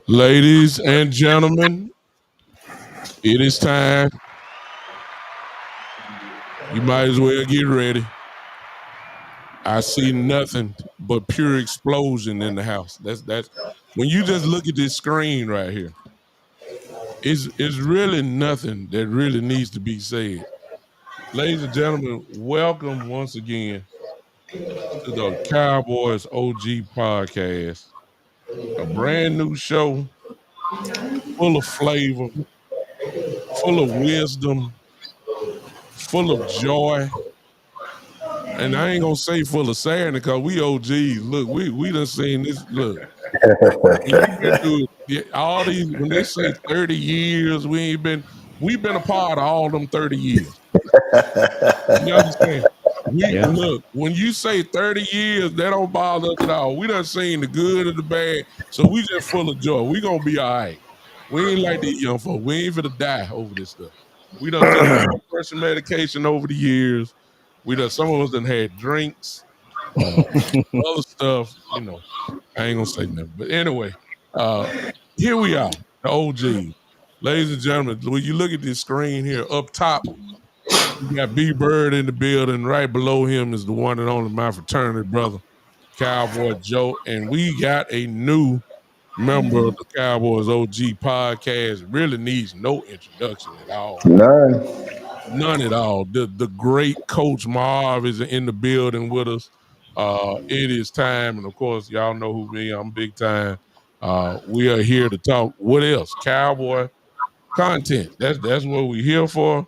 Ladies and gentlemen, it is time. You might as well get ready. I see nothing but pure explosion in the house. That's when you just look at this screen right here. It's really nothing that really needs to be said. Ladies and gentlemen, welcome once again to the Cowboys OG Podcast, a brand new show full of flavor, full of wisdom, full of joy. And I ain't gonna say full of sadness because we OGs. Look, we done seen this. Look, when you've been through all these, when they say 30 years, we've been a part of all them 30 years. You understand? Look, when you say 30 years, that don't bother us at all. We done seen the good and the bad, so we just full of joy. We gonna be all right. We ain't like these young folks. We ain't finna die over this stuff. We done took blood pressure medication over the years. Some of us done had drinks, other stuff, I ain't gonna say nothing. But anyway, here we are, the OG. Ladies and gentlemen, when you look at this screen here up top, you got B Bird in the building. Right below him is the one and only my fraternity brother, Cowboy Joe. And we got a new member of the Cowboys OG podcast. Really needs no introduction at all. None at all. The great Coach Marv is in the building with us. It is time, and of course, y'all know who me. I'm big time. We are here to talk. What else? Cowboy content. That's what we're here for.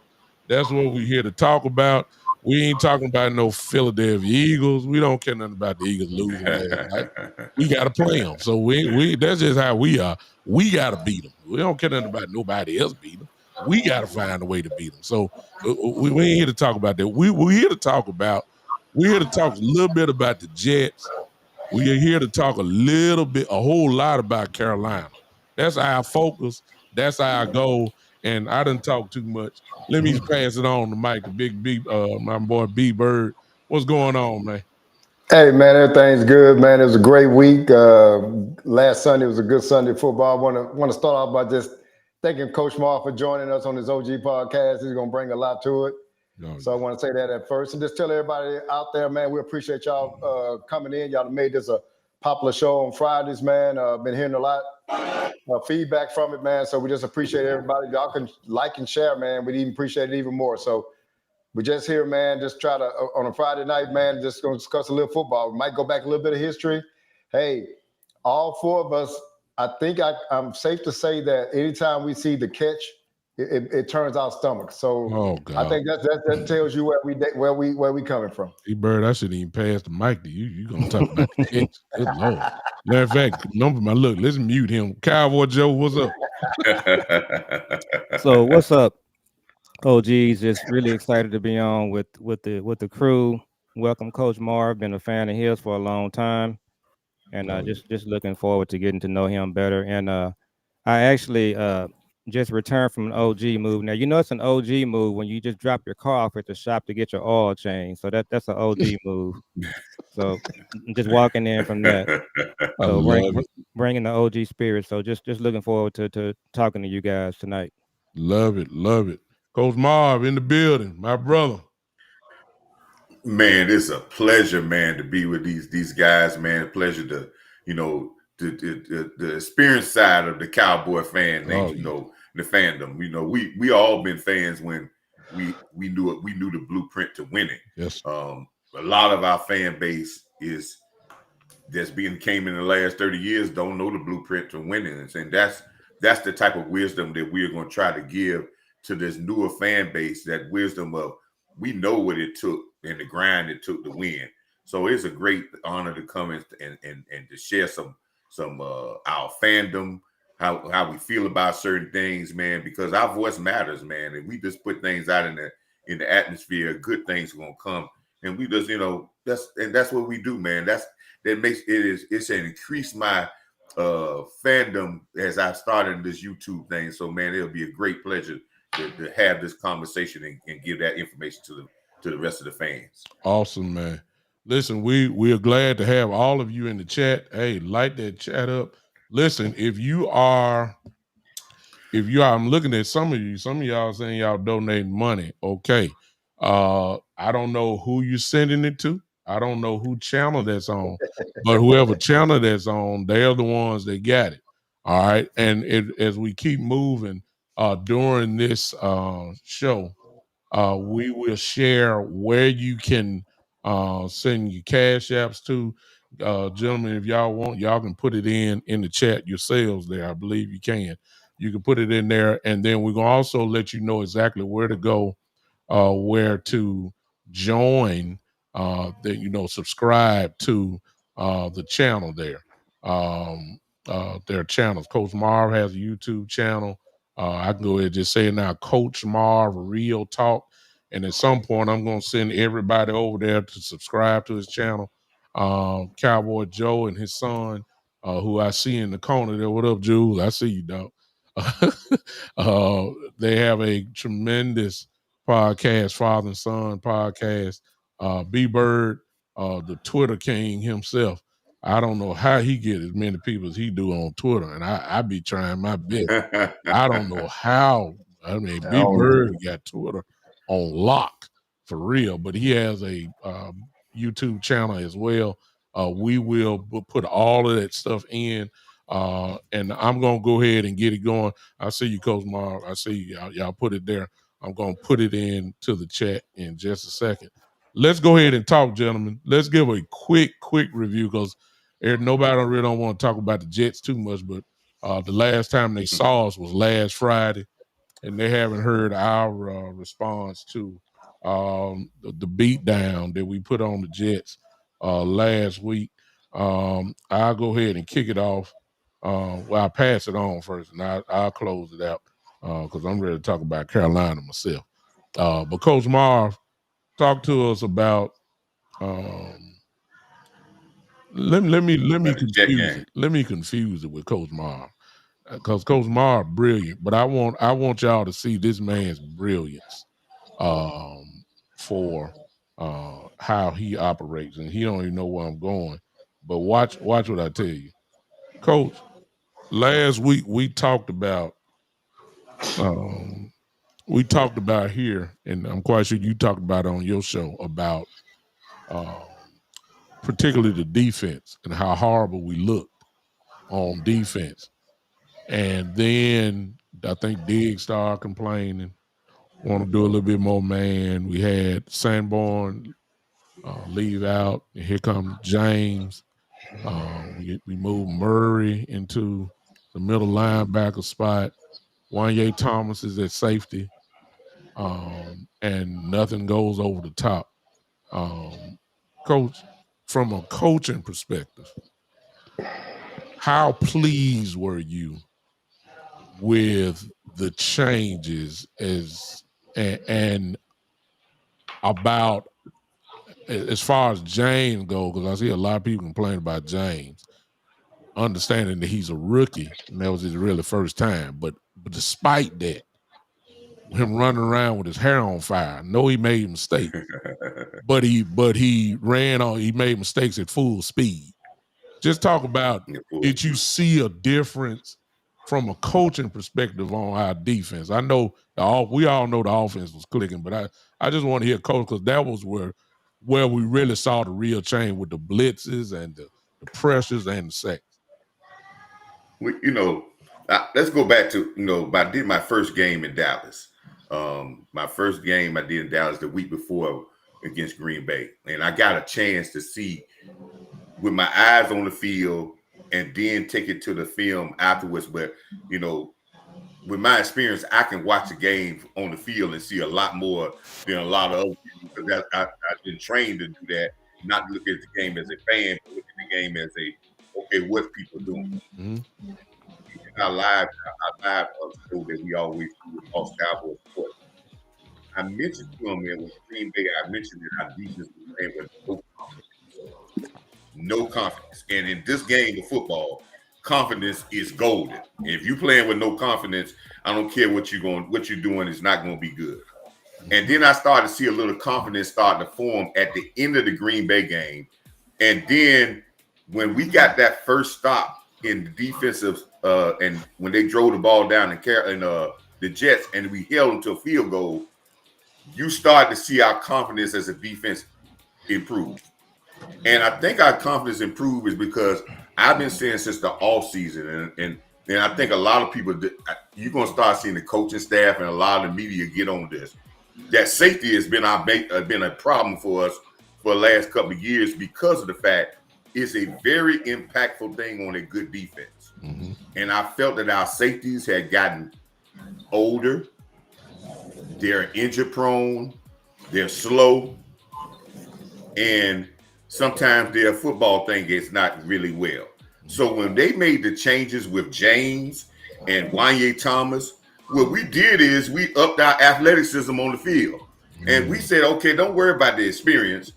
That's what we're here to talk about. We ain't talking about no Philadelphia Eagles. We don't care nothing about the Eagles losing last night. We got to play them. So we that's just how we are. We got to beat them. We don't care nothing about nobody else beat them. We got to find a way to beat them. So we ain't here to talk about that. We're here to talk a little bit about the Jets. We are here to talk a whole lot about Carolina. That's our focus. That's our goal. And I didn't talk too much. Let me pass it on to Mike, the big B, my boy B Bird. What's going on, man? Hey, man, everything's good, man. It was a great week. Last Sunday was a good Sunday football. I want to start off by just thanking Coach Marv for joining us on his OG podcast. He's going to bring a lot to it. So I want to say that at first. And just tell everybody out there, man, we appreciate y'all coming in. Y'all have made this a popular show on Fridays, man. Been hearing a lot of feedback from it, man. So we just appreciate everybody. Y'all can like and share, man. We'd even appreciate it even more. So we're just here, man, just try to, on a Friday night, man, just going to discuss a little football. We might go back a little bit of history. Hey, all four of us, I think I'm safe to say that anytime we see the catch, it turns our stomach. So I think that tells you where we coming from. Hey, Bird, I shouldn't even pass the mic to you. You going to talk about the catch. Good Lord. Matter of fact, look, let's mute him. Cowboy Joe, what's up? So what's up? OG's just really excited to be on with the crew. Welcome, Coach Marv. Been a fan of his for a long time, and just looking forward to getting to know him better. And I actually just returned from an OG move. Now you know it's an OG move when you just drop your car off at the shop to get your oil changed. So that's an OG move. So just walking in from that. So bringing the OG spirit. So just looking forward to talking to you guys tonight. Love it. Coach Marv in the building, my brother. Man, it's a pleasure, man, to be with these guys, man. A pleasure to, the experience side of the Cowboy fan, the fandom. We all been fans when we knew the blueprint to winning. Yes. A lot of our fan base came in the last 30 years don't know the blueprint to winning, and that's the type of wisdom that we're going to try to give to this newer fan base. That wisdom of we know what it took and the grind it took to win. So it's a great honor to come and to share some our fandom, how we feel about certain things, man, because our voice matters, man. And we just put things out in the atmosphere, good things are gonna come. And we just, that's what we do, man. It's increased my fandom as I started this YouTube thing. So man, it'll be a great pleasure to have this conversation and give that information to the rest of the fans. Awesome, man. Listen, we are glad to have all of you in the chat. Hey, light that chat up. listen, if you are, I'm looking at some of y'all saying y'all donating money. Okay. I don't know who you're sending it to. I don't know who channel that's on, but whoever channel that's on, they're the ones that got it. All right. And as we keep moving during this show, we will share where you can send your cash apps to. Gentlemen, if y'all want, y'all can put it in the chat yourselves there. I believe you can. You can put it in there, and then we're going to also let you know exactly where to go, where to join, subscribe to the channel there. Their channels. Coach Marv has a YouTube channel. I can go ahead and just say it now, Coach Marv Real Talk. And at some point, I'm going to send everybody over there to subscribe to his channel. Cowboy Joe and his son, who I see in the corner there. What up, Jules? I see you, dog. They have a tremendous podcast, father and son podcast. B-Bird, the Twitter king himself. I don't know how he get as many people as he do on Twitter, and I be trying my best. I don't know how. I mean, B-Bird got Twitter on lock for real, but he has a YouTube channel as well. We will put all of that stuff in, and I'm gonna go ahead and get it going. I see you, Coach Marv. I see you. Y'all put it there. I'm gonna put it in to the chat in just a second. Let's go ahead and talk, gentlemen. Let's give a quick review because nobody really don't want to talk about the Jets too much, but the last time they saw us was last Friday, and they haven't heard our response to the beat down that we put on the Jets last week. I'll go ahead and kick it off. I'll pass it on first, and I'll close it out because I'm ready to talk about Carolina myself. But Coach Marv, talk to us about. Let me confuse it. Let me confuse it with Coach Marv, because Coach Marv brilliant, but I want y'all to see this man's brilliance for how he operates, and he don't even know where I'm going. But watch what I tell you, Coach. Last week we talked about here, and I'm quite sure you talked about it on your show about particularly the defense and how horrible we looked on defense. And then I think Diggs started complaining, want to do a little bit more man. We had Sanborn leave out, and here comes James. We moved Murray into the middle linebacker spot. Wanye Thomas is at safety, and nothing goes over the top. Coach, from a coaching perspective, how pleased were you with the changes and about as far as James goes? Because I see a lot of people complain about James, understanding that he's a rookie and that was his really first time. But despite that, him running around with his hair on fire, I know he made mistakes, but he made mistakes at full speed. Just talk about, did you see a difference from a coaching perspective on our defense? I know we all know the offense was clicking, but I just want to hear Coach, because that was where we really saw the real change with the blitzes and the pressures and the sacks. Let's go back to, I did my first game in Dallas. My first game I did in Dallas the week before against Green Bay. And I got a chance to see with my eyes on the field and then take it to the film afterwards. But, with my experience, I can watch the game on the field and see a lot more than a lot of other people, because I've been trained to do that, not look at the game as a fan, but look at the game as what's people doing. Mm-hmm. Our live show that we always do with Dallas Cowboys. I mentioned to him, man, with Green Bay, I mentioned that our defense was playing with no confidence. And in this game of football, confidence is golden. If you're playing with no confidence, I don't care what you're doing, it's not going to be good. And then I started to see a little confidence start to form at the end of the Green Bay game. And then when we got that first stop in the defensive and when they drove the ball down in the Jets and we held them to a field goal, you start to see our confidence as a defense improve. And I think our confidence improve is because I've been saying since the offseason, and I think a lot of people, you're going to start seeing the coaching staff and a lot of the media get on this. That safety has been a problem for us for the last couple of years because of the fact it's a very impactful thing on a good defense. Mm-hmm. And I felt that our safeties had gotten older. They're injury prone. They're slow. And sometimes their football thing is not really well. So when they made the changes with James and Wanye Thomas, what we did is we upped our athleticism on the field. And we said, okay, don't worry about the experience.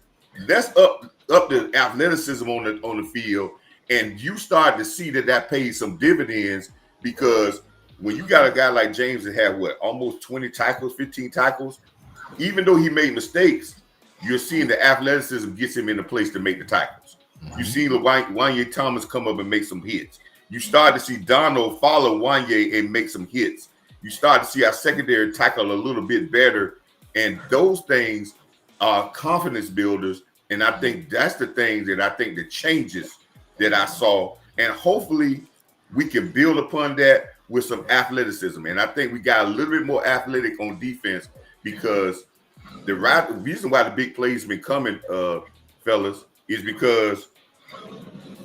Let's up the athleticism on the field. And you start to see that pays some dividends, because when you got a guy like James that had almost 20 tackles, 15 tackles, even though he made mistakes, you're seeing the athleticism gets him in a place to make the tackles. You see Wanye Thomas come up and make some hits. You start to see Donald follow Wanye and make some hits. You start to see our secondary tackle a little bit better. And those things are confidence builders. And I think that's the things that I think the changes that I saw. And hopefully we can build upon that with some athleticism. And I think we got a little bit more athletic on defense, because the reason why the big plays been coming, fellas, is because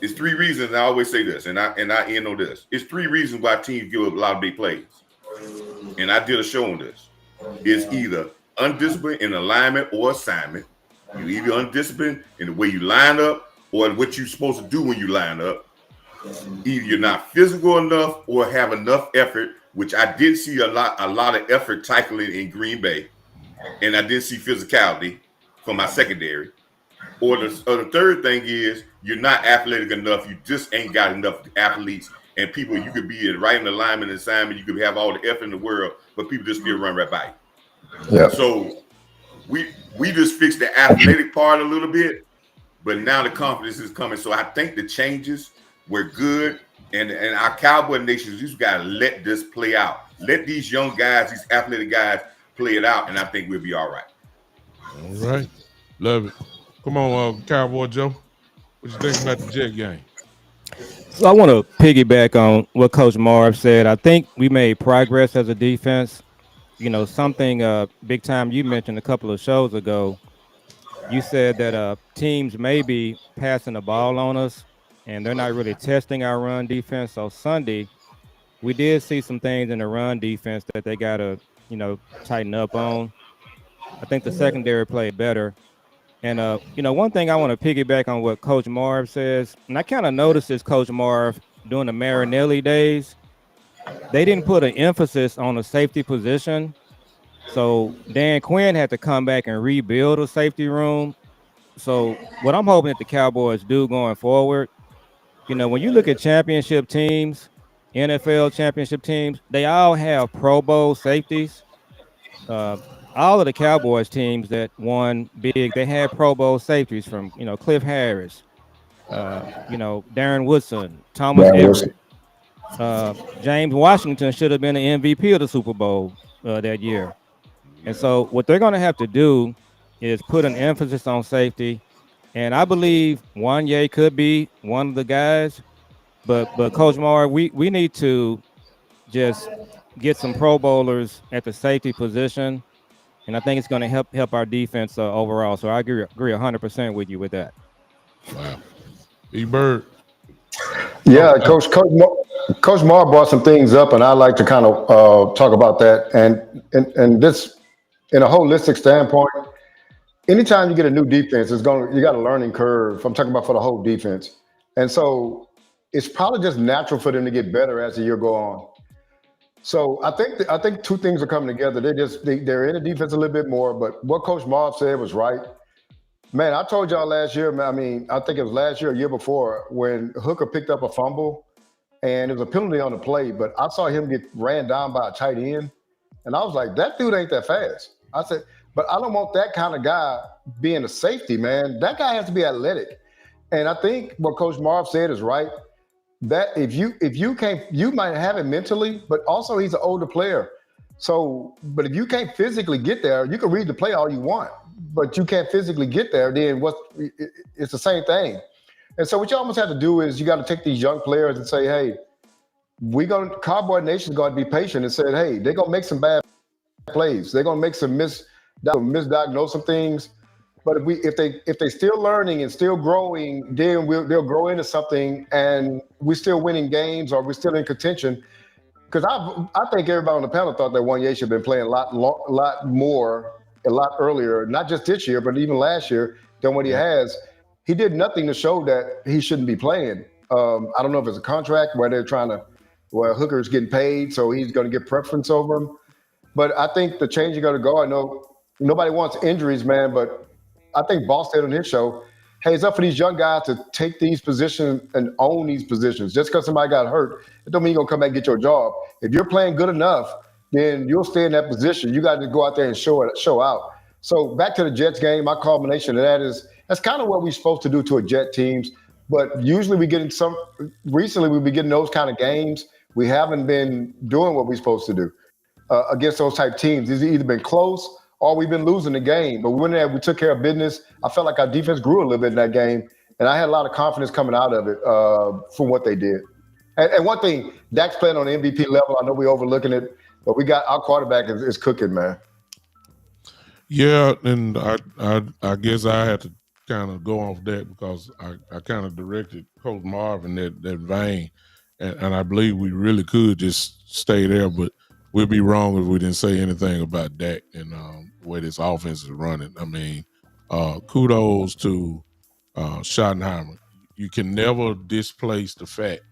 it's three reasons. I always say this, and I end on this. It's three reasons why teams give up a lot of big plays. And I did a show on this. It's either undisciplined in alignment or assignment. You're either undisciplined in the way you line up or what you're supposed to do when you line up. Either you're not physical enough or have enough effort, which I did see a lot of effort tackling in Green Bay. And I did see physicality from my secondary. Or the third thing is you're not athletic enough. You just ain't got enough athletes and people. You could be right in alignment and assignment. You could have all the effort in the world, but people just still run right by you. Yeah. So we just fixed the athletic part a little bit, but now the confidence is coming. So I think the changes were good. And our Cowboy Nation, you got to let this play out. Let these young guys, these athletic guys, play it out, and I think we'll be all right. All right. Love it. Come on, Cowboy Joe. What you think about the Jet game? So I want to piggyback on what Coach Marv said. I think we made progress as a defense. You know, something big time you mentioned a couple of shows ago. You said that teams may be passing the ball on us, and they're not really testing our run defense. So Sunday, we did see some things in the run defense that they got to, tighten up on. I think the secondary played better. And, one thing I want to piggyback on what Coach Marv says, and I kind of noticed this, Coach Marv, during the Marinelli days, they didn't put an emphasis on the safety position. So Dan Quinn had to come back and rebuild a safety room. So what I'm hoping that the Cowboys do going forward, when you look at championship teams, NFL championship teams, they all have Pro Bowl safeties. All of the Cowboys teams that won big, they had Pro Bowl safeties from, Cliff Harris, Darren Woodson, Thomas Everett. James Washington should have been the MVP of the Super Bowl that year. And so what they're going to have to do is put an emphasis on safety. And I believe Wanye could be one of the guys. But Coach Marv, we need to just get some Pro Bowlers at the safety position. And I think it's going to help our defense overall. So I agree 100% with you with that. Wow. E-Bird. Yeah, Coach Marv brought some things up, and I'd like to kind of talk about that. And this, in a holistic standpoint, anytime you get a new defense, you got a learning curve. I'm talking about for the whole defense. And so it's probably just natural for them to get better as the year go on. So I think two things are coming together. They're in the defense a little bit more, but what Coach Marv said was right. Man, I told y'all last year, I think it was last year or year before, when Hooker picked up a fumble and it was a penalty on the play, but I saw him get ran down by a tight end. And I was like, that dude ain't that fast. I said, but I don't want that kind of guy being a safety, man. That guy has to be athletic. And I think what Coach Marv said is right. that if you can't, you might have it mentally, but also he's an older player. So, but if you can't physically get there, you can read the play all you want, but you can't physically get there. Then it's the same thing. And so what you almost have to do is you got to take these young players and say, hey, Cowboy Nation's going to be patient and say, hey, they're going to make some bad plays. They're going to make some misdiagnose some things. But if they still learning and still growing, then they'll grow into something, and we're still winning games or we're still in contention. Because I think everybody on the panel thought that Wanye should have been playing a lot more, a lot earlier, not just this year, but even last year than what he has. He did nothing to show that he shouldn't be playing. I don't know if it's a contract where they're trying to, Hooker's getting paid, so he's going to get preference over him. But I think the change is going to go. I know nobody wants injuries, man, but I think Boss said on his show, hey, it's up for these young guys to take these positions and own these positions. Just because somebody got hurt, it don't mean you're going to come back and get your job. If you're playing good enough, then you'll stay in that position. You got to go out there and show out. So back to the Jets game, my culmination of that is that's kind of what we're supposed to do to a Jet teams. But usually recently we've been getting those kind of games. We haven't been doing what we're supposed to do against those type teams. It's either been close or we've been losing the game. But we took care of business. I felt like our defense grew a little bit in that game, and I had a lot of confidence coming out of it from what they did. And one thing, Dak's playing on the MVP level. I know we're overlooking it, but we got our quarterback is cooking, man. Yeah, and I guess I had to kind of go off that because I kind of directed Coach Marv in that vein, and I believe we really could just stay there, but we'd be wrong if we didn't say anything about Dak and the way this offense is running. I mean, kudos to Schottenheimer. You can never displace the fact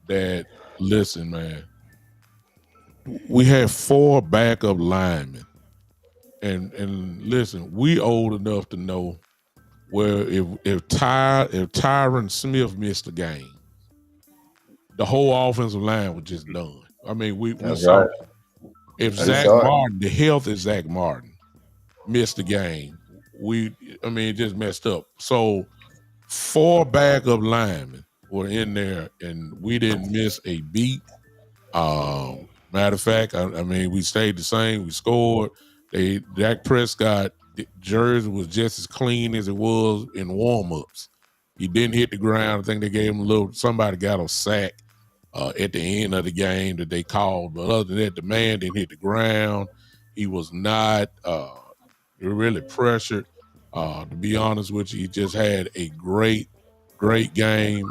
that, listen, man, we have 4 backup linemen. And listen, we old enough to know where if Tyron Smith missed a game, the whole offensive line was just done. I mean, we saw right. If Zach Martin, the health of Zach Martin, missed the game, it just messed up. So 4 backup linemen were in there, and we didn't miss a beat. Matter of fact, we stayed the same. We scored. Dak Prescott jersey was just as clean as it was in warm-ups. He didn't hit the ground. I think they gave him somebody got a sack at the end of the game that they called. But other than that, the man didn't hit the ground. He was not really pressured. To be honest with you, he just had a great game.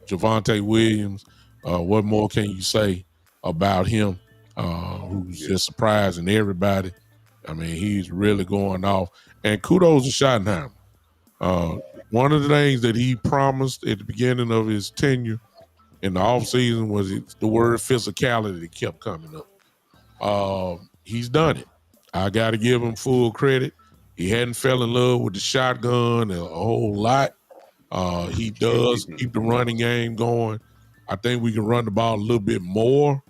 Javonte Williams, what more can you say about him? Who's just surprising everybody. I mean, he's really going off. And kudos to Schottenheimer. One of the things that he promised at the beginning of his tenure in the offseason was the word physicality that kept coming up. He's done it. I got to give him full credit. He hadn't fell in love with the shotgun a whole lot. He does keep the running game going. I think we can run the ball a little bit more.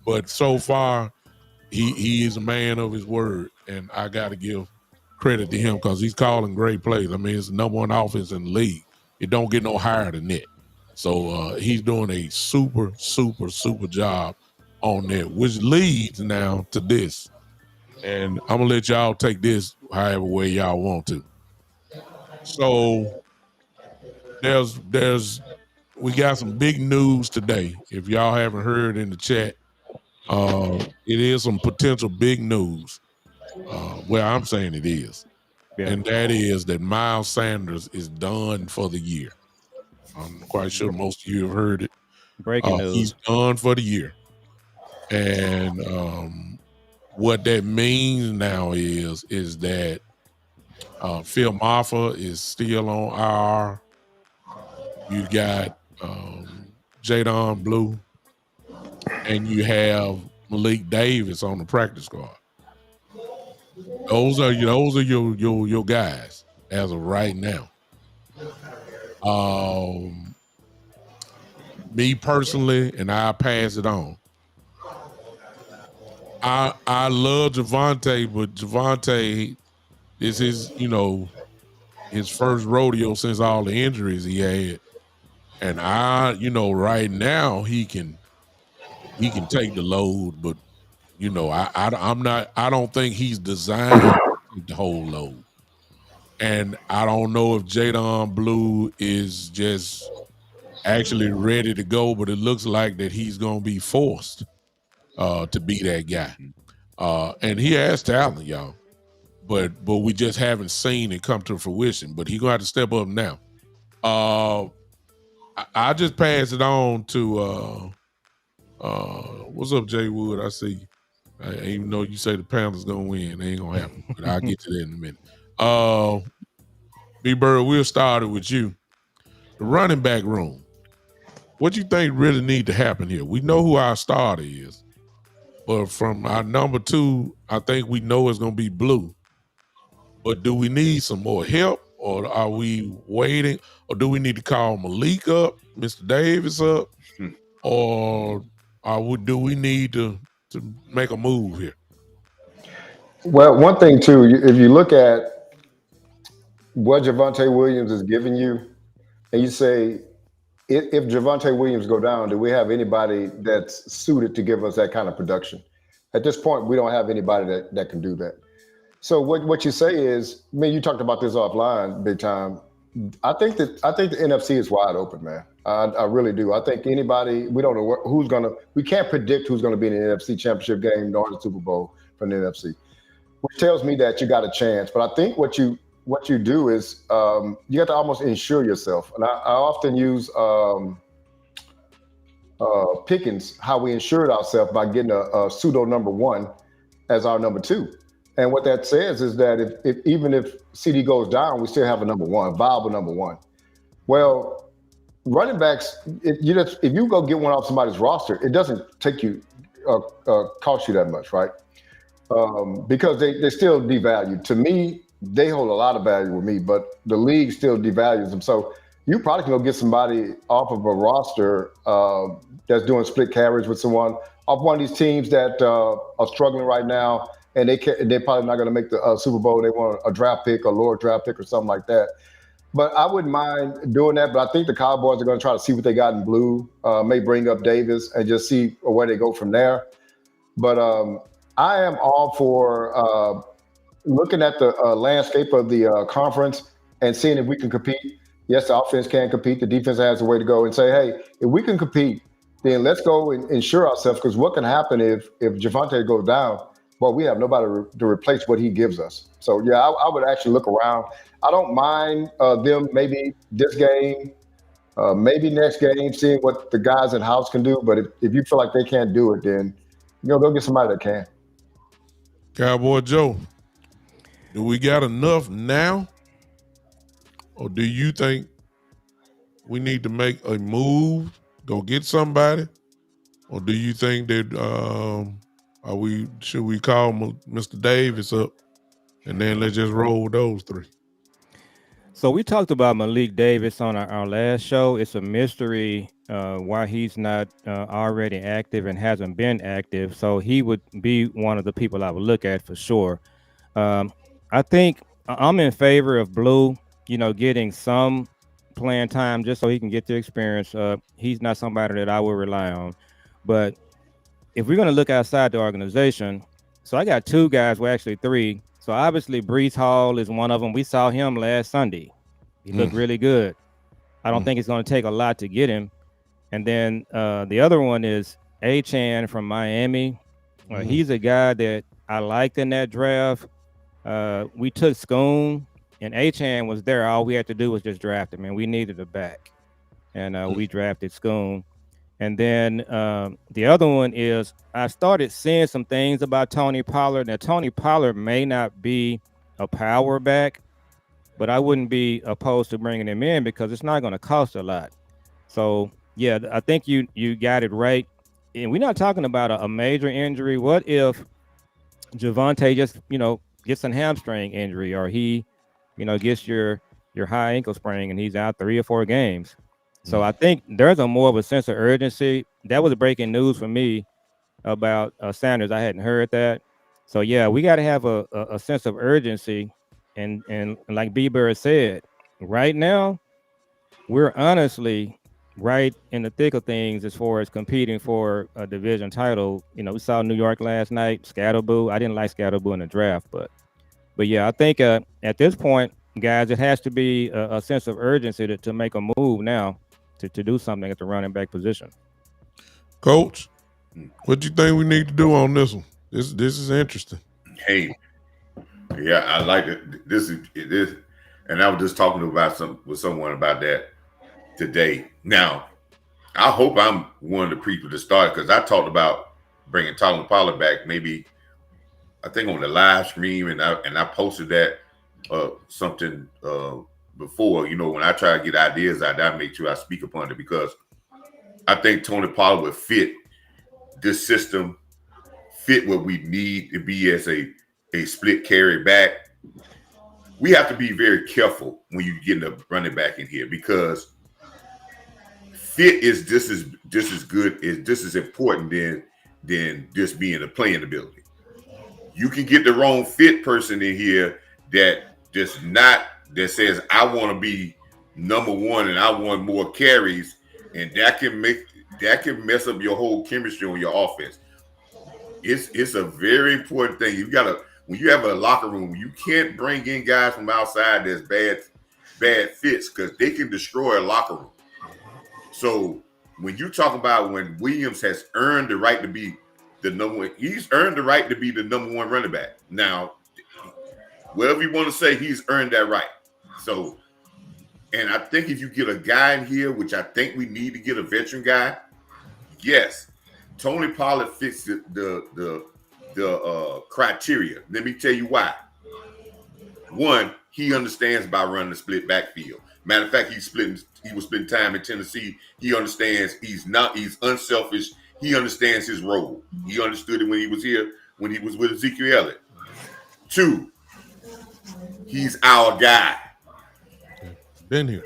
But so far, he is a man of his word, and I got to give credit to him because he's calling great plays. I mean, it's the number 1 offense in the league. It don't get no higher than that. So he's doing a super, super, super job on that, which leads now to this. And I'm going to let y'all take this however way y'all want to. So we got some big news today. If y'all haven't heard in the chat, it is some potential big news. Well, I'm saying it is. Yeah. And that is that Miles Sanders is done for the year. I'm quite sure most of you have heard it. Breaking news. He's done for the year. And what that means now is that Phil Maffa is still on IR. You got Jadon Blue, and you have Malik Davis on the practice squad. Those are your guys as of right now. Me personally, and I'll pass it on. I love Javonte, but Javonte is his first rodeo since all the injuries he had. And right now he can take the load, but I don't think he's designed to take the whole load. And I don't know if Jadon Blue is just actually ready to go, but it looks like that he's gonna be forced to be that guy. And he has talent, y'all. But we just haven't seen it come to fruition. But he's gonna have to step up now. I just pass it on to what's up, Jay Wood? I see you. Even though you say the Panthers gonna win, it ain't gonna happen. But I'll get to that in a minute. B Bird, we'll start it with you. The running back room. What you think really need to happen here? We know who our starter is, but from our number 2, I think we know it's gonna be Blue. But do we need some more help, or are we waiting, or do we need to call Malik up, Mr. Davis up, or do we need to make a move here? Well, one thing too, if you look at what Javonte Williams is giving you, and you say, if Javonte Williams go down, do we have anybody that's suited to give us that kind of production? At this point, we don't have anybody that can do that. So what you say is, you talked about this offline, big time. I think the NFC is wide open, man. I really do. I think anybody, we don't know we can't predict who's going to be in the NFC Championship game nor the Super Bowl from the NFC, which tells me that you got a chance. But I think what you do is you have to almost insure yourself. And I often use Pickens, how we insured ourselves by getting a pseudo number 1 as our number 2. And what that says is that even if CD goes down, we still have a number 1, viable number 1. Well, running backs, if you go get one off somebody's roster, it doesn't take you cost you that much, right? Because they still devalued. To me, they hold a lot of value with me, but the league still devalues them. So you probably can go get somebody off of a roster that's doing split carries with someone off one of these teams that are struggling right now. And they're probably not going to make the Super Bowl. They want a draft pick, a lower draft pick, or something like that. But I wouldn't mind doing that. But I think the Cowboys are going to try to see what they got in Blue. May bring up Davis and just see where they go from there. But I am all for looking at the landscape of the conference and seeing if we can compete. Yes, the offense can compete. The defense has a way to go and say, hey, if we can compete, then let's go and insure ourselves. Because what can happen if Javonte goes down? Well, we have nobody to replace what he gives us. So, yeah, I would actually look around. I don't mind them maybe this game, maybe next game, seeing what the guys in-house can do. But if you feel like they can't do it, then, go get somebody that can. Cowboy Joe, do we got enough now? Or do you think we need to make a move, go get somebody? Or do you think that should we call Mr. Davis up and then let's just roll with those 3? So we talked about Malik Davis on our last show. It's a mystery why he's not already active and hasn't been active. So he would be one of the people I would look at for sure. I think I'm in favor of Blue, getting some playing time just so he can get the experience. He's not somebody that I would rely on. But if we're going to look outside the organization, so I got 2 guys, well, actually 3. So obviously Breece Hall is one of them. We saw him last Sunday. He looked really good. I don't think it's going to take a lot to get him. And then the other one is Achane from Miami. He's a guy that I liked in that draft. We took Schoon, and Achane was there. All we had to do was just draft him, and we needed a back. And we drafted Schoon. And then the other one is I started seeing some things about Tony Pollard. Now, Tony Pollard may not be a power back, but I wouldn't be opposed to bringing him in because it's not going to cost a lot. So, yeah, I think you got it right. And we're not talking about a major injury. What if Javonte just, gets a hamstring injury, or he, gets your high ankle sprain and he's out 3 or 4 games? So I think there's more of a sense of urgency. That was breaking news for me about Sanders. I hadn't heard that. So, yeah, we got to have a sense of urgency. And like B-Bird said, right now, we're honestly right in the thick of things as far as competing for a division title. You know, we saw New York last night, Scatterboo. I didn't like Scatterboo in the draft, but yeah, I think at this point, guys, it has to be a sense of urgency to make a move now to do something at the running back position. Coach, what do you think we need to do on this one? This is interesting. Hey, yeah, I like it. This, and I was just talking with someone about that today. Now, I hope I'm one of the people to start, because I talked about bringing Tony Pollard back. Maybe I think on the live stream, and I posted that something before. You know, when I try to get ideas out, I make sure I speak upon it, because I think Tony Pollard would fit this system, fit what we need to be as a split carry back. We have to be very careful when you get a running back in here, because fit is just as good, is just as important than just being a playing ability. You can get the wrong fit person in here that says, I want to be number one and I want more carries, and that can mess up your whole chemistry on your offense. It's a very important thing. When you have a locker room, you can't bring in guys from outside that's bad fits, because they can destroy a locker room. So when you talk about when Williams has earned the right to be the number one, he's earned the right to be the number one running back. Now, whatever you want to say, he's earned that right. So, and I think if you get a guy in here, which I think we need to get a veteran guy, yes, Tony Pollard fits the criteria. Let me tell you why. One, he understands about running the split backfield. Matter of fact, he was splitting time in Tennessee. He understands he's unselfish. He understands his role. He understood it when he was here, when he was with Ezekiel Elliott. Two, he's our guy. Been here.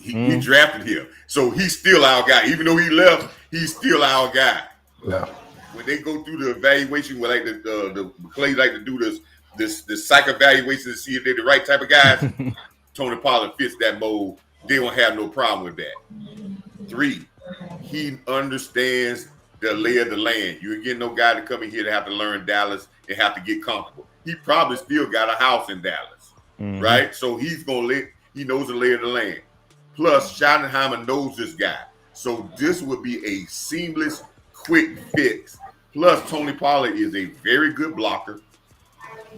We drafted him. So he's still our guy. Even though he left, he's still our guy. Yeah. When they go through the evaluation, we like the Clay like to do this psych evaluation to see if they're the right type of guys. Tony Pollard fits that mold. They won't have no problem with that. Three, he understands the lay of the land. You ain't getting no guy to come in here to have to learn Dallas and have to get comfortable. He probably still got a house in Dallas, right? So he knows the lay of the land. Plus, Schottenheimer knows this guy. So this would be a seamless, quick fix. Plus, Tony Pollard is a very good blocker.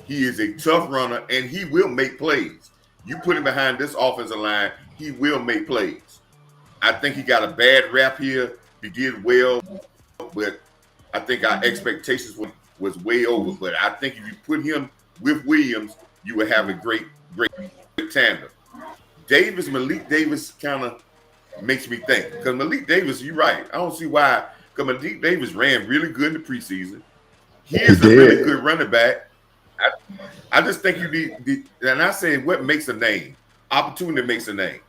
He is a tough runner, and he will make plays. You put him behind this offensive line, he will make plays. I think he got a bad rap here. He did well, but I think our expectations was way over. But I think if you put him with Williams, you would have a great tandem. Malik Davis kind of makes me think. Because Malik Davis, you're right. I don't see why. Because Malik Davis ran really good in the preseason. He is a really good running back. I just think you need, and I say what makes a name? Opportunity makes a name.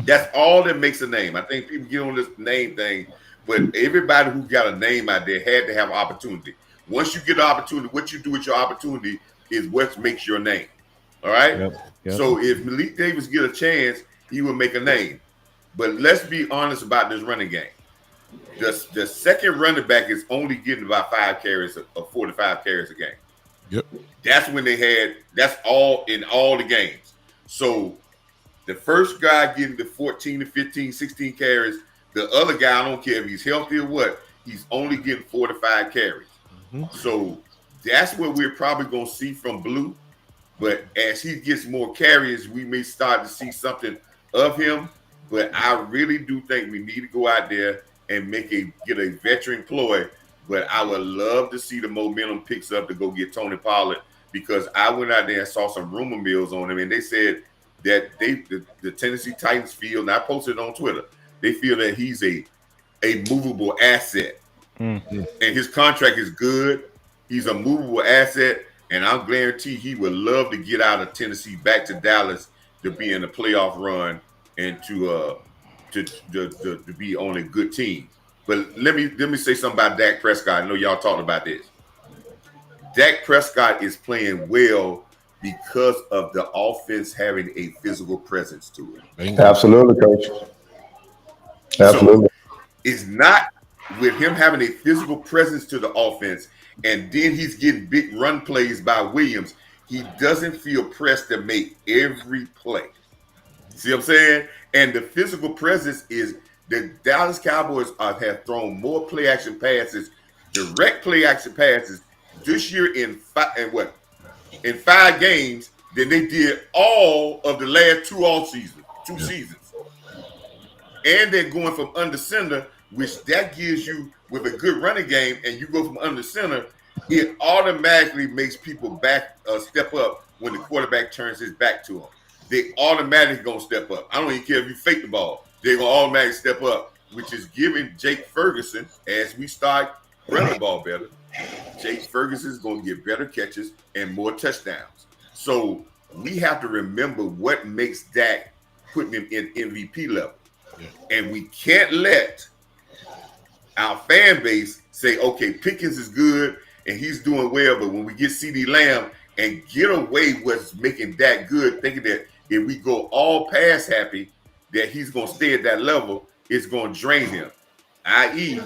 That's all that makes a name. I think people get on this name thing, but everybody who got a name out there had to have opportunity. Once you get an opportunity, what you do with your opportunity is what makes your name. All right? Yep. So if Malik Davis get a chance, he will make a name. But let's be honest about this running game. The second running back is only getting about 5 carries or 4 to 5 carries a game. Yep. That's when that's all in all the games. So the first guy getting the 14 to 15, 16 carries, the other guy, I don't care if he's healthy or what, he's only getting 4 to 5 carries. So that's what we're probably going to see from Blue. But as he gets more carries, we may start to see something of him. But I really do think we need to go out there and get a veteran ploy. But I would love to see the momentum picks up to go get Tony Pollard, because I went out there and saw some rumor mills on him, and they said that the Tennessee Titans feel, and I posted it on Twitter, they feel that he's a movable asset. And his contract is good. He's a movable asset, and I guarantee he would love to get out of Tennessee back to Dallas to be in a playoff run and to be on a good team. But let me say something about Dak Prescott. I know y'all talked about this. Dak Prescott is playing well because of the offense having a physical presence to it. Absolutely, Coach. Absolutely. So it's not with him having a physical presence to the offense, and then he's getting big run plays by Williams. He doesn't feel pressed to make every play. See what I'm saying? And the physical presence is the Dallas Cowboys have thrown more play action passes, direct play action passes this year in 5 games than they did all of the last two seasons. And they're going from under center, which that gives you with a good running game, and you go from under center, it automatically makes people step up when the quarterback turns his back to them. They automatically gonna step up. I don't even care if you fake the ball. They're gonna automatically step up, which is giving Jake Ferguson, as we start running the ball better, Jake Ferguson is gonna get better catches and more touchdowns. So we have to remember what makes Dak putting him in MVP level. Yeah. And we can't let our fan base say, okay, Pickens is good and he's doing well, but when we get CeeDee Lamb and get away what's making Dak good, thinking that if we go all pass happy, that he's going to stay at that level, it's going to drain him. I.e.,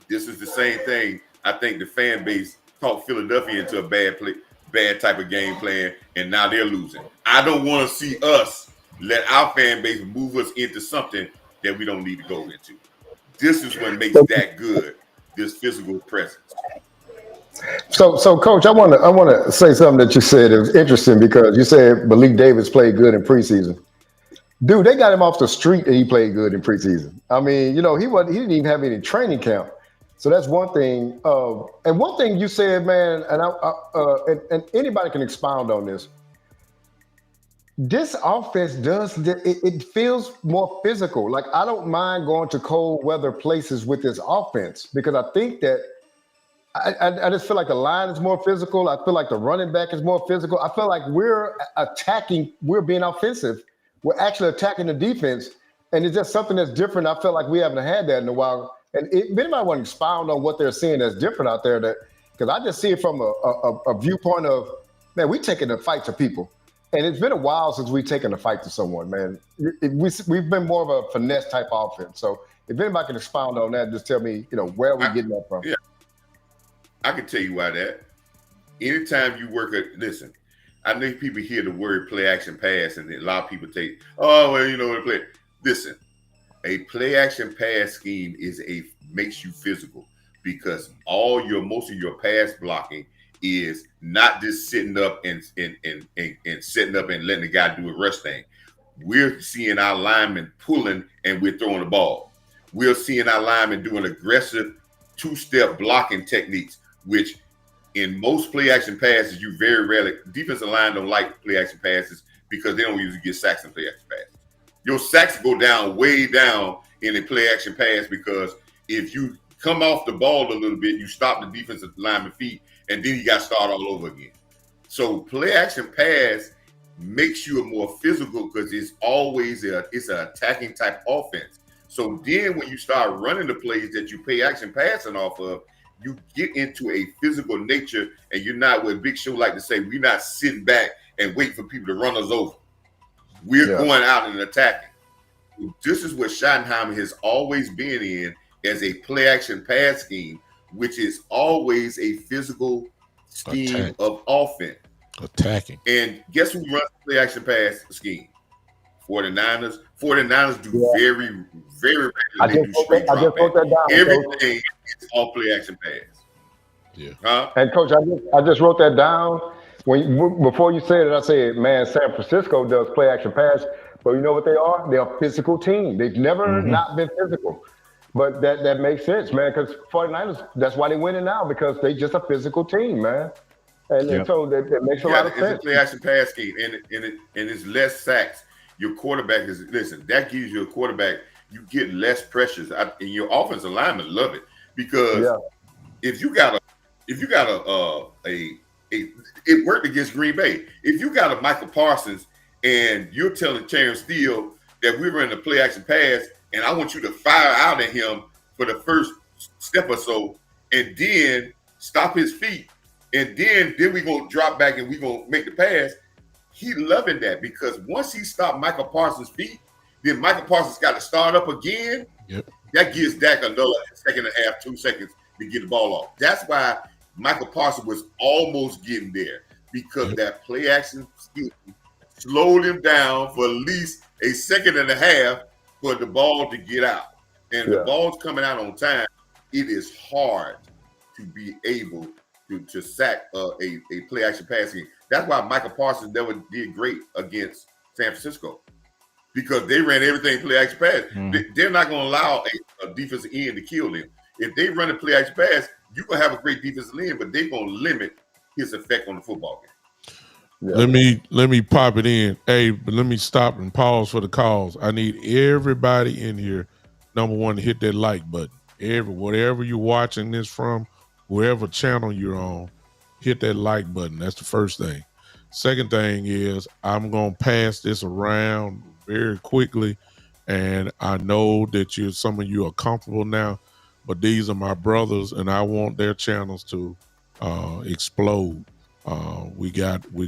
this is the same thing. I think the fan base talked Philadelphia into a bad type of game plan, and now they're losing. I don't want to see us let our fan base move us into something that we don't need to go into. This is what makes Dak good, this physical presence. So, Coach, I want to say something that you said. It was interesting because you said Malik Davis played good in preseason. Dude, they got him off the street and he played good in preseason. I mean, he didn't even have any training camp. So that's one thing. And one thing you said, man, and anybody can expound on this. This offense it feels more physical. Like, I don't mind going to cold weather places with this offense because I think that I just feel like the line is more physical. I feel like the running back is more physical. I feel like we're being offensive. We're actually attacking the defense. And it's just something that's different. I feel like we haven't had that in a while. And if anybody want to expound on what they're seeing that's different out there, because I just see it from a viewpoint of, man, we're taking the fight to people. And it's been a while since we've taken a fight to someone, man. We've been more of a finesse type offense. So if anybody can expound on that, just tell me, where are we getting that from? Yeah. I can tell you why that. Anytime you work listen, I know people hear the word play action pass, and a lot of people take, play. Listen, a play action pass scheme makes you physical because most of your pass blocking is not just sitting up and setting up and letting the guy do a rush thing. We're seeing our linemen pulling and we're throwing the ball. We're seeing our linemen doing aggressive two-step blocking techniques, which in most play action passes, you very rarely, defensive line don't like play action passes because they don't usually get sacks in play action passes. Your sacks go down way down in a play action pass because if you come off the ball a little bit, you stop the defensive lineman feet, and then you got to start all over again. So play action pass makes you a more physical because it's always it's an attacking type offense. So then when you start running the plays that you play action passing off of, you get into a physical nature, and you're not what Big Show like to say, we're not sitting back and waiting for people to run us over. We're going out and attacking. This is what Schottenheimer has always been in as a play action pass scheme, which is always a physical scheme of offense. Attacking. And guess who runs the play action pass scheme? 49ers. 49ers do very, very regularly do straight drop back. Everything is all play action pass. Yeah. Huh? And Coach, I just wrote that down. Before you said it, I said, man, San Francisco does play action pass, but you know what they are? They're a physical team. They've never not been physical. But that makes sense, man, because 49ers, that's why they winning now, because they just a physical team, man. And so that makes a lot of sense. It's a play action pass scheme, and it's less sacks. Your quarterback that gives you a quarterback, you get less pressures. And your offensive linemen love it because if you got it worked against Green Bay. If you got a Michael Parsons and you're telling Terrence Steele that we were in a play action pass and I want you to fire out at him for the first step or so and then stop his feet and then we're going to drop back and we're going to make the pass, he loving that because once he stopped Michael Parsons' feet, then Michael Parsons got to start up again Yep. That gives Dak another second and a half, 2 seconds to get the ball off. That's why Michael Parsons was almost getting there because that play action skill slowed him down for at least a second and a half for the ball to get out. And the ball's coming out on time. It is hard to be able to sack a play action passing. That's why Michael Parsons never did great against San Francisco because they ran everything play action pass. They're not going to allow a defensive end to kill them. If they run a play action pass, you're going to have a great defensive end, but they're going to limit his effect on the football game. Yeah. Let me pop it in. Hey, but let me stop and pause for the calls. I need everybody in here, number one, to hit that like button. Whatever you're watching this from, wherever channel you're on, hit that like button. That's the first thing. Second thing is I'm going to pass this around very quickly, and I know that some of you are comfortable now, but these are my brothers, and I want their channels to explode. We're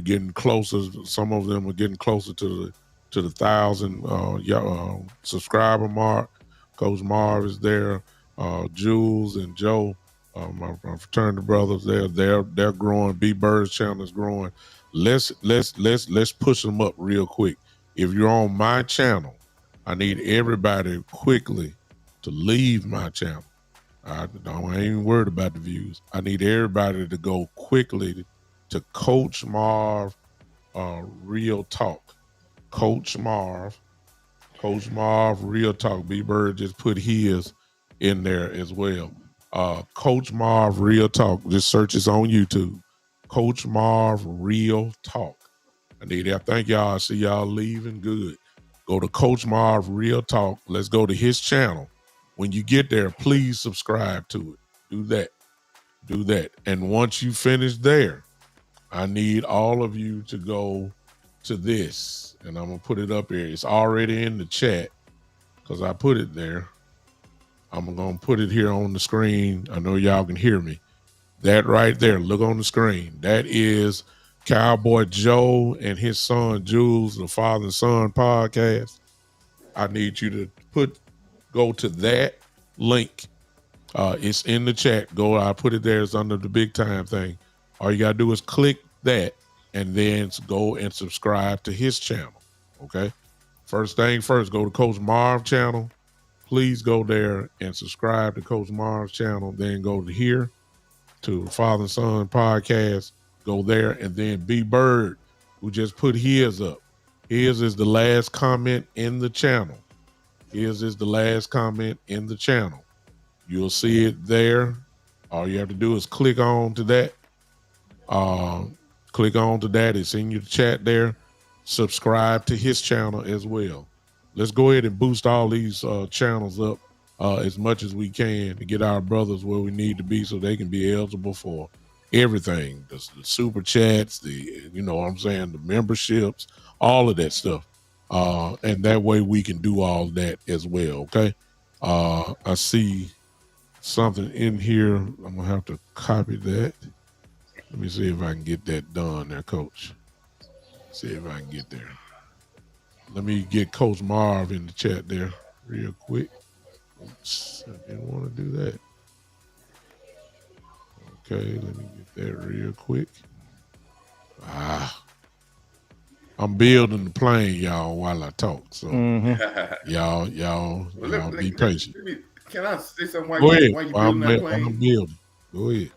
getting closer. Some of them are getting closer to the 1,000 subscriber mark. Coach Marv is there. Jules and Joe, my fraternity brothers, they're growing. B Bird's channel is growing. Let's push them up real quick. If you're on my channel, I need everybody quickly to leave my channel. I ain't even worried about the views. I need everybody to go quickly to Coach Marv Real Talk. Coach Marv Real Talk. B Bird just put his in there as well. Coach Marv Real Talk. Just search this on YouTube. Coach Marv Real Talk. I need that. Thank y'all. I see y'all leaving. Good. Go to Coach Marv Real Talk. Let's go to his channel. When you get there, please subscribe to it. Do that. And once you finish there, I need all of you to go to this. And I'm going to put it up here. It's already in the chat because I put it there. I'm going to put it here on the screen. I know y'all can hear me. That right there, look on the screen. That is Cowboy Joe and his son Jules, the Father and Son podcast. I need you to go to that link. It's in the chat. I put it there. It's under the big time thing. All you got to do is click that and then go and subscribe to his channel. Okay. First thing first, go to Coach Marv channel. Please go there and subscribe to Coach Marv's channel. Then go to here to Father and Son podcast. Go there and then B Bird, who just put his up. His is the last comment in the channel. His is the last comment in the channel. You'll see it there. All you have to do is click on to that. Click on to that. It's in your chat there. Subscribe to his channel as well. Let's go ahead and boost all these channels up as much as we can to get our brothers where we need to be so they can be eligible for everything. The super chats, the memberships, all of that stuff. And that way we can do all that as well, okay? I see something in here. I'm going to have to copy that. Let me see if I can get that done there, Coach. See if I can get there. Let me get Coach Marv in the chat there real quick. Oops, I didn't want to do that. Okay, let me get that real quick. I'm building the plane, y'all, while I talk. So y'all be patient. Can I say something while Go ahead. you building that plane? I'm building. Go ahead.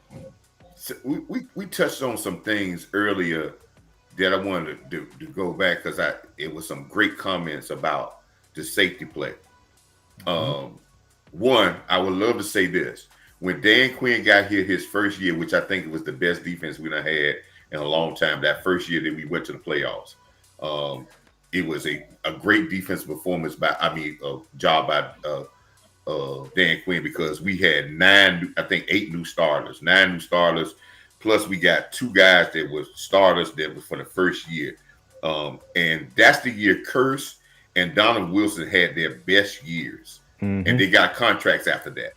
So we touched on some things earlier that I wanted to go back because it was some great comments about the safety play. One, I would love to say this. When Dan Quinn got here his first year, which I think was the best defense we done had in a long time, that first year that we went to the playoffs, it was a great defense performance job by Dan Quinn because we had 8 new starters, 9 new starters. Plus, we got 2 guys that were starters that was for the first year. And that's the year Curse and Donald Wilson had their best years. Mm-hmm. And they got contracts after that.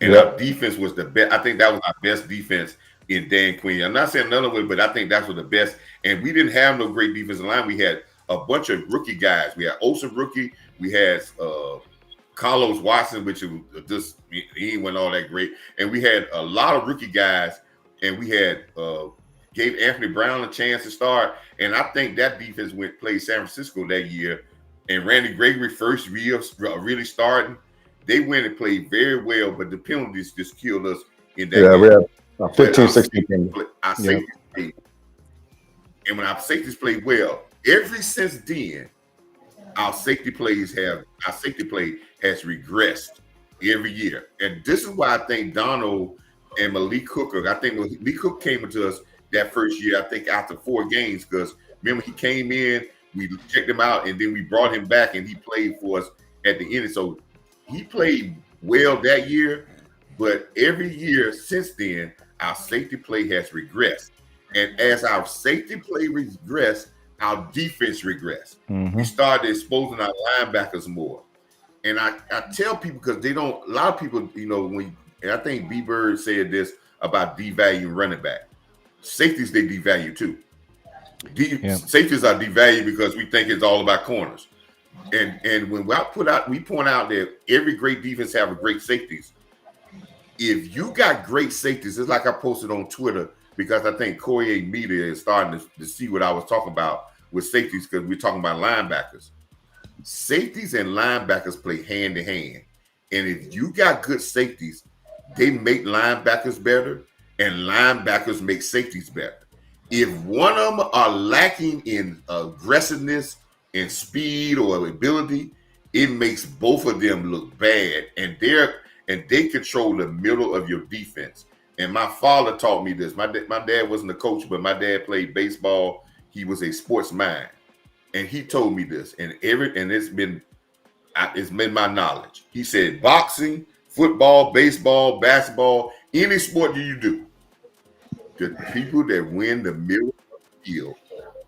And our defense was the best. I think that was our best defense in Dan Quinn. I'm not saying another way, but I think that's what the best. And we didn't have no great defensive line. We had a bunch of rookie guys. We had Olsen rookie. We had Carlos Watson, which was just he ain't went all that great, and we had a lot of rookie guys, and we had gave Anthony Brown a chance to start, and I think that defense played San Francisco that year, and Randy Gregory first year really starting. They went and played very well, but the penalties just killed us in that game. We had 15, 16. Our safeties played, and when our safeties played well, ever since then, our safety play has regressed every year. And this is why I think Donald and Malik Hooker, I think Malik Hooker came into us that first year, I think after 4 games, because remember he came in, we checked him out, and then we brought him back and he played for us at the end. So he played well that year, but every year since then, our safety play has regressed. And as our safety play regressed, our defense regressed. Mm-hmm. We started exposing our linebackers more. And I tell people, because a lot of people, and I think B Bird said this about devaluing running back. Safeties, they devalue too. Safeties are devalued because we think it's all about corners. And when we point out that every great defense have a great safeties. If you got great safeties, it's like I posted on Twitter, because I think Corey Media is starting to see what I was talking about with safeties, because we're talking about linebackers. Safeties and linebackers play hand in hand. And if you got good safeties, they make linebackers better, and linebackers make safeties better. If one of them are lacking in aggressiveness and speed or ability, it makes both of them look bad, and they control the middle of your defense. And my father taught me this. My dad wasn't a coach, but my dad played baseball. He was a sports mind, and he told me this. And it's been my knowledge. He said, boxing, football, baseball, basketball, any sport you do, the people that win the middle of the field,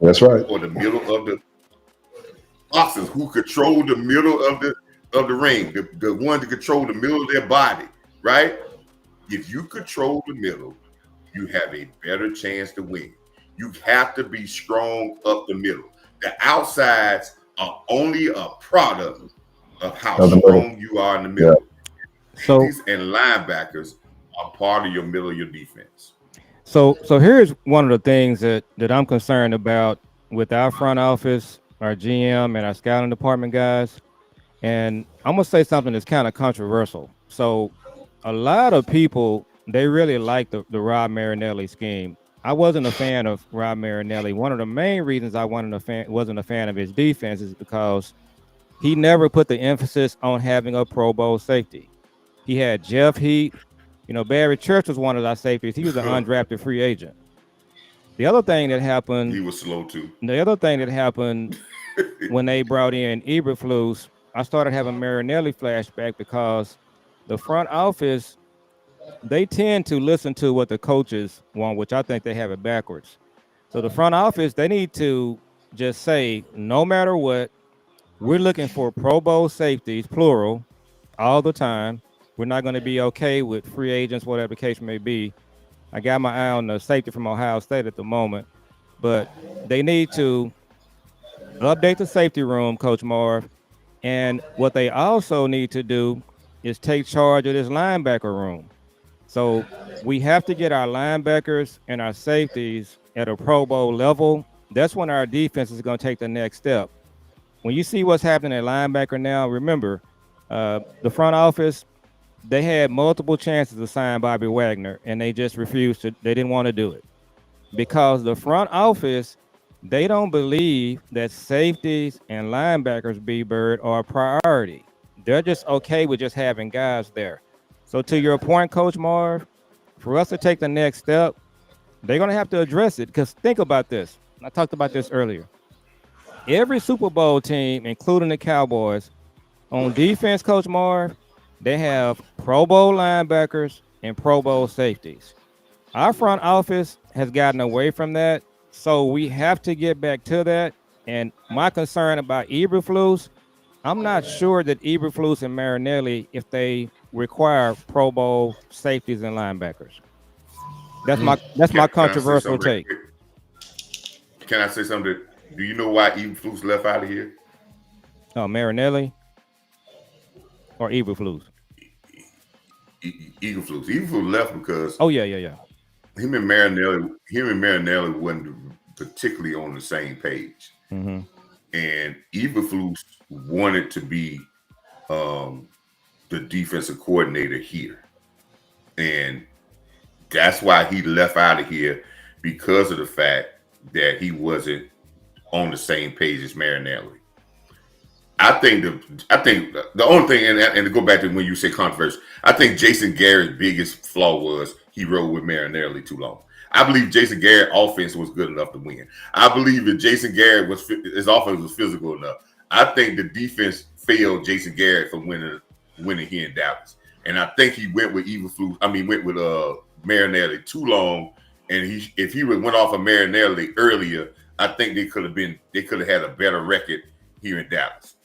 that's right, or the middle of the boxers who control the middle of the ring, the ones that control the middle of their body, right? If you control the middle, you have a better chance to win. You have to be strong up the middle. The outsides are only a product of how strong you are in the middle. So, and linebackers are part of your middle of your defense. So here's one of the things that I'm concerned about with our front office, our GM, and our scouting department guys. And I'm going to say something that's kind of controversial. So a lot of people, they really like the Rob Marinelli scheme. I wasn't a fan of Rob Marinelli. One of the main reasons I wasn't a fan of his defense is because he never put the emphasis on having a Pro Bowl safety. He had Jeff Heath. Barry Church was one of our safeties. He was an undrafted free agent. The other thing that happened, he was slow too. The other thing that happened when they brought in Eberflus, I started having Marinelli flashback, because the front office, they tend to listen to what the coaches want, which I think they have it backwards. So the front office, they need to just say, no matter what, we're looking for Pro Bowl safeties, plural, all the time. We're not going to be okay with free agents, whatever the case may be. I got my eye on the safety from Ohio State at the moment, but they need to update the safety room, Coach Marv. And what they also need to do is take charge of this linebacker room. So we have to get our linebackers and our safeties at a Pro Bowl level. That's when our defense is going to take the next step. When you see what's happening at linebacker now, remember, the front office, they had multiple chances to sign Bobby Wagner, and they just refused to. They didn't want to do it because the front office, they don't believe that safeties and linebackers, B-Bird, are a priority. They're just okay with just having guys there. So to your point, Coach Marv, for us to take the next step, they're going to have to address it, because think about this. I talked about this earlier. Every Super Bowl team, including the Cowboys, on defense, Coach Marv, they have Pro Bowl linebackers and Pro Bowl safeties. Our front office has gotten away from that, so we have to get back to that. And my concern about Eberflus, I'm not sure that Eberflus and Marinelli, if they require Pro Bowl safeties and linebackers. That's my controversial take. Can I say something? Do you know why Eberflus left out of here? Oh, Marinelli? Or Eberflus? Eagleflus. Eagleflus left because Oh yeah. him and Marinelli wasn't particularly on the same page. Mm-hmm. And Eberflus wanted to be the defensive coordinator here. And that's why he left out of here, because of the fact that he wasn't on the same page as Marinelli. I think the only thing, and to go back to when you say controversy, I think Jason Garrett's biggest flaw was he rode with Marinelli too long. I believe Jason Garrett's offense was good enough to win. I believe that Jason Garrett his offense was physical enough. I think the defense failed Jason Garrett from winning here in Dallas. And I think he went with Marinelli too long. And if he went off of Marinelli earlier, I think they could have had a better record here in Dallas.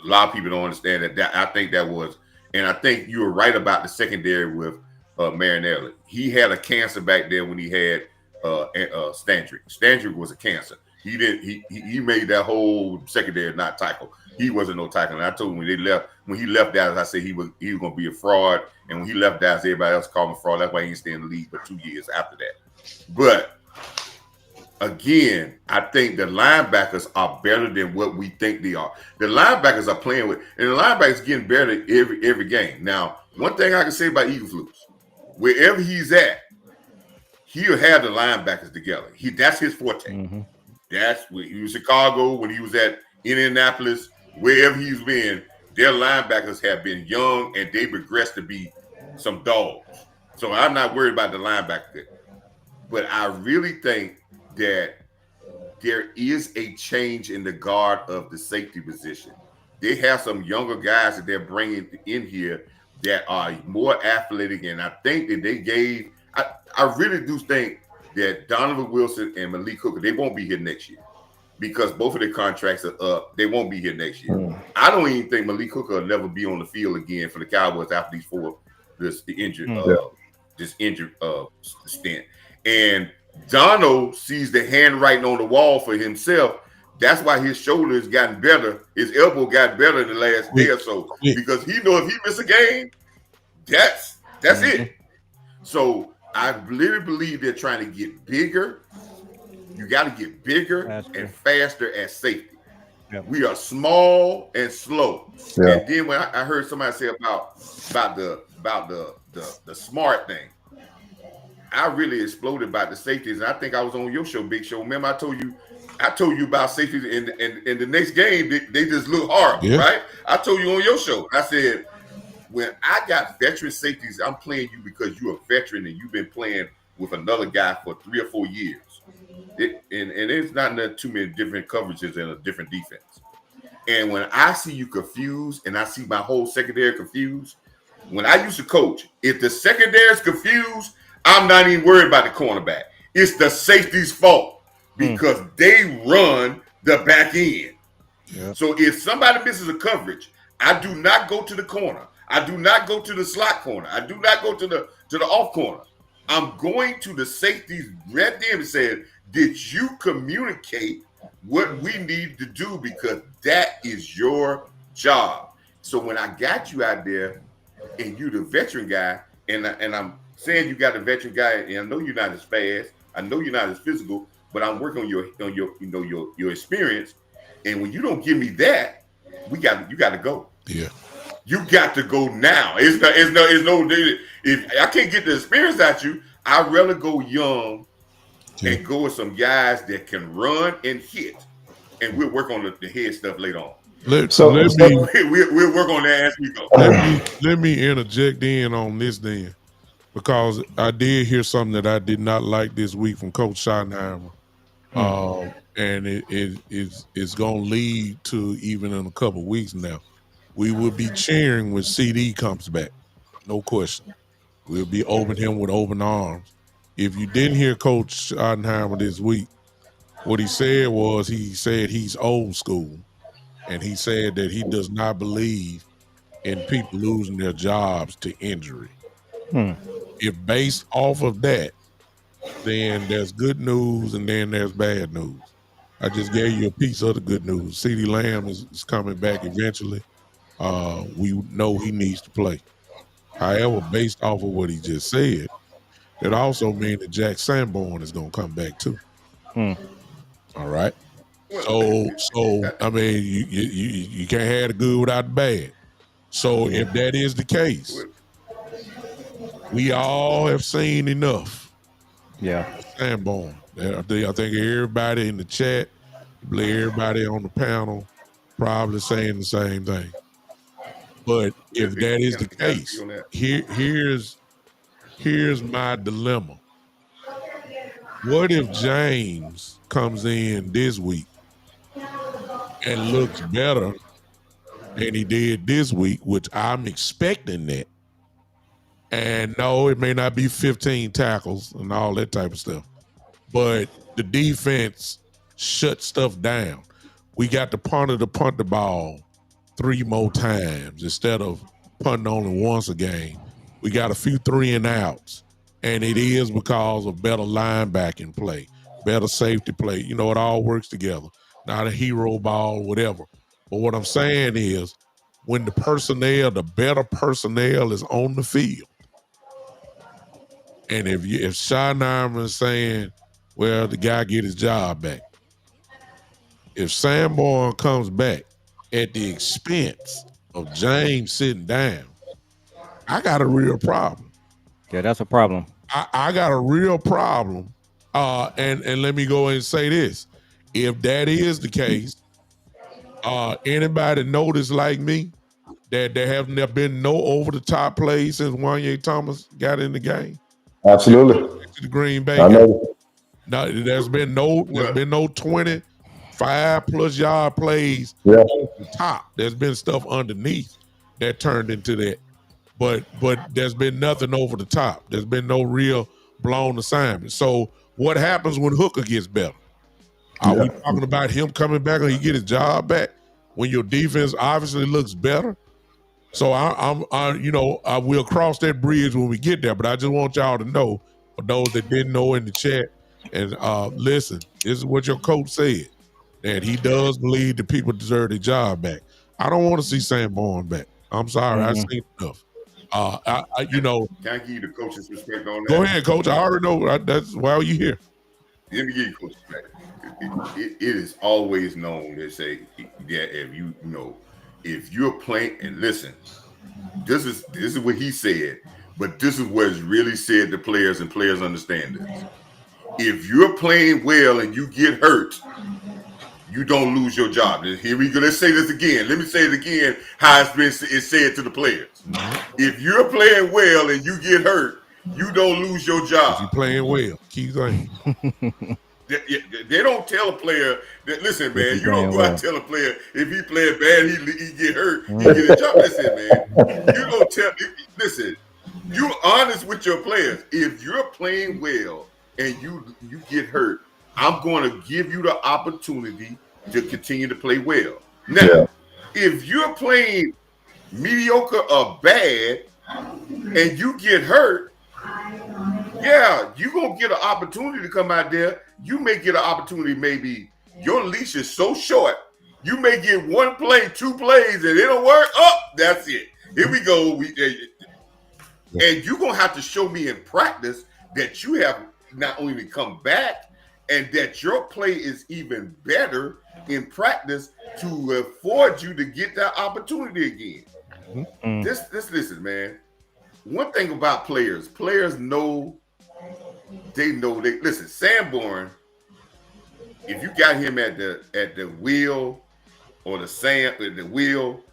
A lot of people don't understand that. I think that was, and I think you were right about the secondary with Marinelli. He had a cancer back there when he had Standrick. Standrick was a cancer. He made that whole secondary not tackle. He wasn't no tackle. And I told him when he left Dallas, I said he was going to be a fraud. And when he left Dallas, everybody else called him a fraud. That's why he didn't stay in the league for 2 years after that. But again, I think the linebackers are better than what we think they are. The linebackers are playing with, and the linebackers getting better every game. Now, one thing I can say about Eberflus, wherever he's at, he'll have the linebackers together. That's his forte. Mm-hmm. That's when he was Chicago, when he was at Indianapolis, wherever he's been, their linebackers have been young and they progressed to be some dogs. So I'm not worried about the linebacker. But I really think that there is a change in the guard of the safety position. They have some younger guys that they're bringing in here that are more athletic, and I think that I really do think that Donovan Wilson and Malik Hooker, they won't be here next year because both of their contracts are up. They won't be here next year. I don't even think Malik Hooker will never be on the field again for the Cowboys after this injured stint. And Dono sees the handwriting on the wall for himself. That's why his shoulder has gotten better. His elbow got better in the last day or so because he knows if he miss a game, that's it. So I really believe they're trying to get bigger. You got to get bigger and faster at safety. Yep. We are small and slow. Yeah. And then when I heard somebody say about the smart thing, I really exploded about the safeties, and I think I was on your show, Big Show. Remember, I told you about safeties, and the next game they just look horrible, right? I told you on your show. I said, when I got veteran safeties, I'm playing you because you're a veteran and you've been playing with another guy for 3 or 4 years. And it's not too many different coverages and a different defense. And when I see you confused, and I see my whole secondary confused, when I used to coach, if the secondary is confused, I'm not even worried about the cornerback. It's the safety's fault because they run the back end. Yeah. So if somebody misses a coverage, I do not go to the corner. I do not go to the slot corner. I do not go to the off corner. I'm going to the safeties right there and said, did you communicate what we need to do? Because that is your job. So when I got you out there and you the veteran guy, and I'm saying you got a veteran guy, and I know you're not as fast, I know you're not as physical, but I'm working on your experience. And when you don't give me that, you got to go. Yeah. You got to go now. It's no. If I can't get the experience out you, I'd rather go young and go with some guys that can run and hit, and we'll work on the head stuff later on. We'll work on that as we go. Let me interject in on this then, because I did hear something that I did not like this week from Coach Schottenheimer, and it's going to lead to even in a couple of weeks now. We will be cheering when CD comes back. No question. We'll be opening him with open arms. If you didn't hear Coach Schottenheimer this week, what he said was he's old school. And he said that he does not believe in people losing their jobs to injury. If based off of that, then there's good news and then there's bad news. I just gave you a piece of the good news. CeeDee Lamb is coming back eventually. we know he needs to play. However, based off of what he just said, it also means that Jack Sanborn is going to come back too. All right. So I mean, you can't have the good without the bad. So if that is the case, we all have seen enough. Yeah. Sanborn. I think everybody in the chat, everybody on the panel, probably saying the same thing. But if that is the case, here's my dilemma. What if James comes in this week and looks better than he did this week, which I'm expecting that. And no, it may not be 15 tackles and all that type of stuff, but the defense shut stuff down. We got the punter to punt the ball 3 more times instead of punting only once a game. We got a few 3 and outs, and it is because of better linebacking play, better safety play. You know, it all works together. Not a hero ball, whatever. But what I'm saying is, when the better personnel is on the field, and if Schottenheimer is saying, well, the guy get his job back. If Sanborn comes back at the expense of James sitting down, I got a real problem. Yeah, that's a problem. I got a real problem. And let me go and say this. If that is the case, anybody notice like me that there have been no over-the-top plays since Wanye Thomas got in the game? Absolutely. To the Green Bay I game. know. No, there's been no 25+ yard plays Yeah. on the top. There's been stuff underneath that turned into that. But there's been nothing over the top. There's been no real blown assignment. So what happens when Hooker gets better? Are we talking about him coming back or he get his job back when your defense obviously looks better? So I will cross that bridge when we get there. But I just want y'all to know, for those that didn't know in the chat, and listen, this is what your coach said, that he does believe that people deserve their job back. I don't want to see Sanborn back. I'm sorry, I've seen enough. Can I give you the coach's respect on that? Go ahead, coach. I already know. That's why you here. Let me give you coach's respect. It is always known to say that if you're playing, and listen, this is what he said, but this is what is really said to players, and players understand this. If you're playing well and you get hurt, you don't lose your job. Here we go. Let's say this again. Let me say it again. How it's said to the players. If you're playing well and you get hurt, you don't lose your job. If you're playing well, keep going. They don't tell a player that, listen, man, you don't go out and tell a player if he playing bad, he get hurt, he get a job. Listen, man, you don't tell. Listen, you're honest with your players. If you're playing well and you get hurt, I'm going to give you the opportunity to continue to play well. Now, if you're playing mediocre or bad and you get hurt, you're going to get an opportunity to come out there. You may get an opportunity, maybe your leash is so short, you may get 1 play, 2 plays, and it'll work. Oh, that's it. Here we go. And you're going to have to show me in practice that you have not only come back and that your play is even better in practice to afford you to get that opportunity again. Listen, man. One thing about players know. Listen, Sanborn, if you got him at the wheel or the wheel,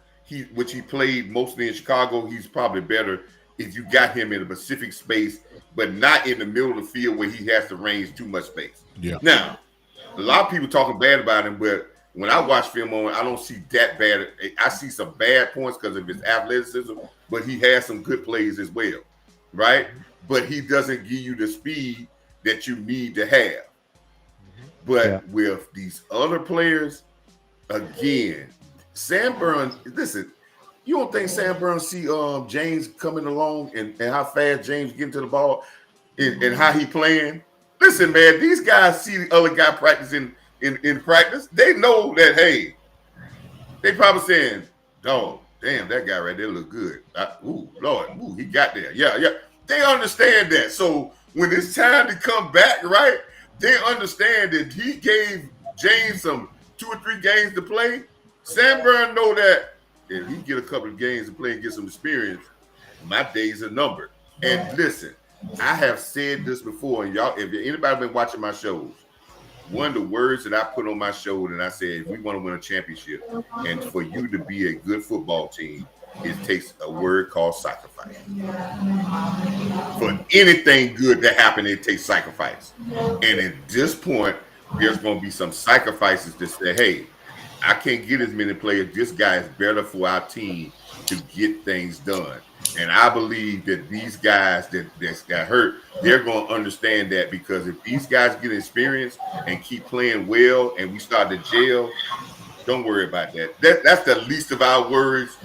which he played mostly in Chicago, he's probably better if you got him in a specific space, but not in the middle of the field where he has to range too much space. Yeah. Now, a lot of people talking bad about him, but when I watch film on, I don't see that bad. I see some bad points because of his athleticism, but he has some good plays as well, right? But he doesn't give you the speed that you need to have. But with these other players, again, Sanborn, listen, you don't think Sanborn see James coming along and how fast James getting to the ball and how he playing? Listen, man, these guys see the other guy practicing in practice. They know that, hey, they probably saying, dog, damn, that guy right there look good. Lord, he got there. Yeah. They understand that. So when it's time to come back, right, they understand that he gave James some 2 or 3 games to play. Sanborn know that if he get a couple of games to play and get some experience, my days are numbered. And listen, I have said this before, and y'all, if anybody been watching my shows, one of the words that I put on my show, and I said, if we want to win a championship, and for you to be a good football team, it takes a word called sacrifice. For anything good to happen, it takes sacrifice. And at this point, there's going to be some sacrifices to say, hey, I can't get as many players. This guy is better for our team to get things done. And I believe that these guys that got hurt, they're going to understand that, because if these guys get experience and keep playing well and we start to gel, don't worry about that. That's the least of our worries,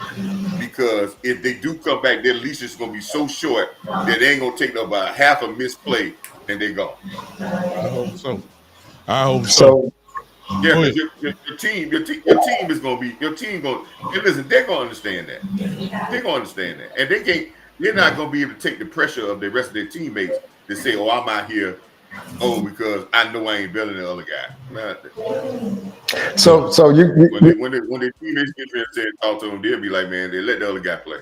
because if they do come back, their leash is going to be so short that they ain't going to take about half a misplay and they go. I hope so. Yeah, your team is going to be, listen, they're going to understand that. They're going to understand that. And they're not going to be able to take the pressure of the rest of their teammates to say, oh, I'm out here, because I know I ain't better than the other guy. So when the teammates get there and say talk to them, they'll be like, man, they let the other guy play.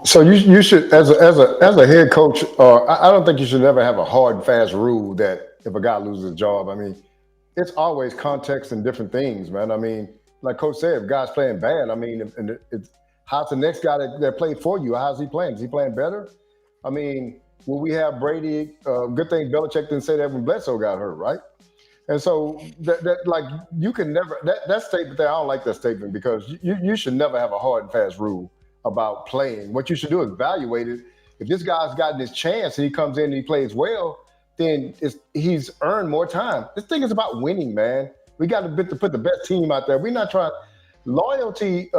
So you should, as a head coach, I don't think you should ever have a hard and fast rule that if a guy loses his job, I mean, it's always context and different things, man. I mean, like Coach said, if guy's playing bad, I mean, how's the next guy that played for you? How's he playing? Is he playing better? I mean, will we have Brady? Good thing Belichick didn't say that when Bledsoe got hurt, right? And so that like you can never that statement there. I don't like that statement, because you should never have a hard and fast rule about playing. What you should do is evaluate it. If this guy's gotten his chance and he comes in and he plays well, then he's earned more time. This thing is about winning, man. We got to put the best team out there. We're not trying. Loyalty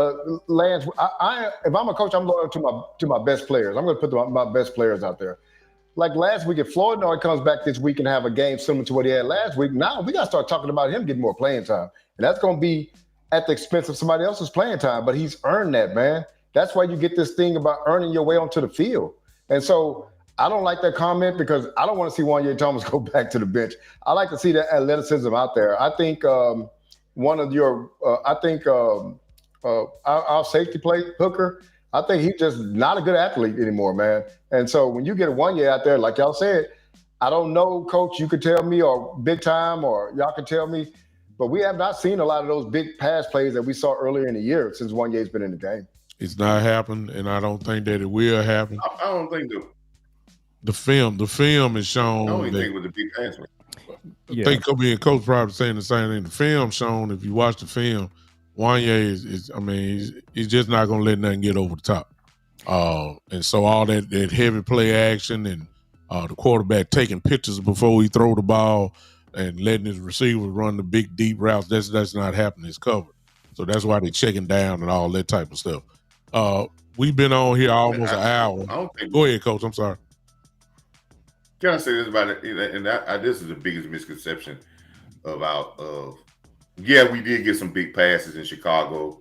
lands. If I'm a coach, I'm loyal to my best players. I'm going to put my best players out there. Like last week, if Floyd Norwood comes back this week and have a game similar to what he had last week, now we got to start talking about him getting more playing time. And that's going to be at the expense of somebody else's playing time. But he's earned that, man. That's why you get this thing about earning your way onto the field. And so I don't like that comment, because I don't want to see Wanya Thomas go back to the bench. I like to see that athleticism out there. I think our safety play hooker, I think he's just not a good athlete anymore, man. And so when you get a Wanya out there, like y'all said, I don't know, Coach, you could tell me, or Big Time, or y'all can tell me, but we have not seen a lot of those big pass plays that we saw earlier in the year since Wanya's been in the game. It's not happened, and I don't think that it will happen. I don't think so. The film is shown. I don't even think it was a big pass. I think Kobe and Coach probably saying the same thing. The film shown, if you watch the film, Wanya he's just not going to let nothing get over the top. And so all that heavy play action and the quarterback taking pictures before he throw the ball and letting his receivers run the big, deep routes, that's not happening. It's covered. So that's why they're checking down and all that type of stuff. We've been on here almost an hour. Go ahead, Coach. I'm sorry. Can I say this about it? And this is the biggest misconception about. Yeah, we did get some big passes in Chicago,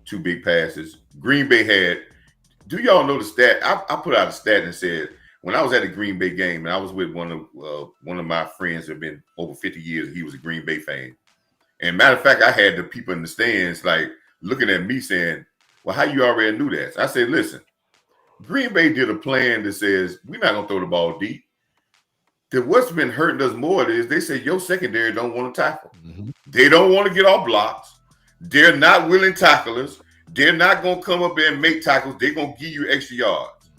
2 big passes. Green Bay had. Do y'all know the stat? I put out a stat and said, when I was at the Green Bay game, and I was with one of my friends that have been over 50 years. He was a Green Bay fan. And matter of fact, I had the people in the stands like looking at me saying, well, how you already knew that? So I said, listen, Green Bay did a plan that says we're not going to throw the ball deep. What's been hurting us more is they say your secondary don't want to tackle. Mm-hmm. They don't want to get off blocks. They're not willing tacklers. They're not going to come up there and make tackles. They're going to give you extra yards.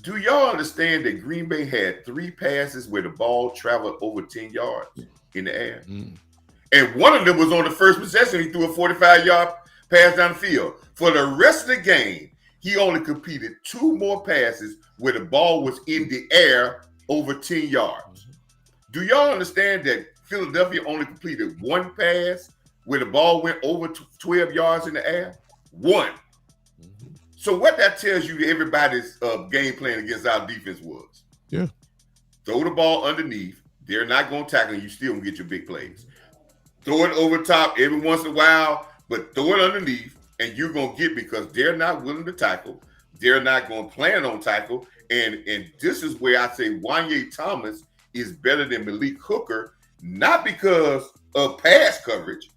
Do y'all understand that Green Bay had 3 passes where the ball traveled over 10 yards in the air? Mm-hmm. And one of them was on the first possession. He threw a 45-yard pass down the field. For the rest of the game, he only completed 2 more passes where the ball was in the air over 10 yards. Do y'all understand that Philadelphia only completed 1 pass where the ball went over 12 yards in the air? 1. So what that tells you everybody's game plan against our defense was. Yeah. Throw the ball underneath. They're not going to tackle you. Still going to get your big plays. Throw it over top every once in a while, but throw it underneath and you're gonna get because they're not willing to tackle, they're not gonna plan on tackle, and this is where I say Wanye Thomas is better than Malik Hooker, not because of pass coverage,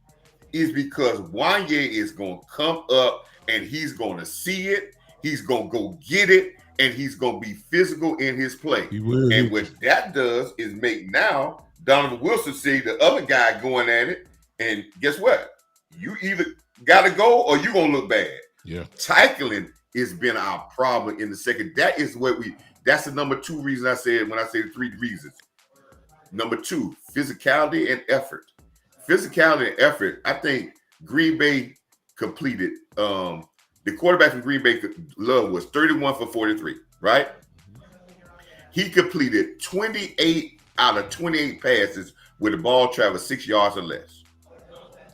is because Wanye is gonna come up and he's gonna see it, he's gonna go get it, and he's gonna be physical in his play. He will. And what that does is make now Donovan Wilson see the other guy going at it, and guess what? You either gotta go or you're gonna look bad. Yeah. Tackling has been our problem in the second. That is what that's the number 2 reason I said when I say the 3 reasons. Number 2, physicality and effort. Physicality and effort, I think Green Bay completed. The quarterback from Green Bay, Love, was 31 for 43, right? He completed 28 out of 28 passes with the ball traveled 6 yards or less.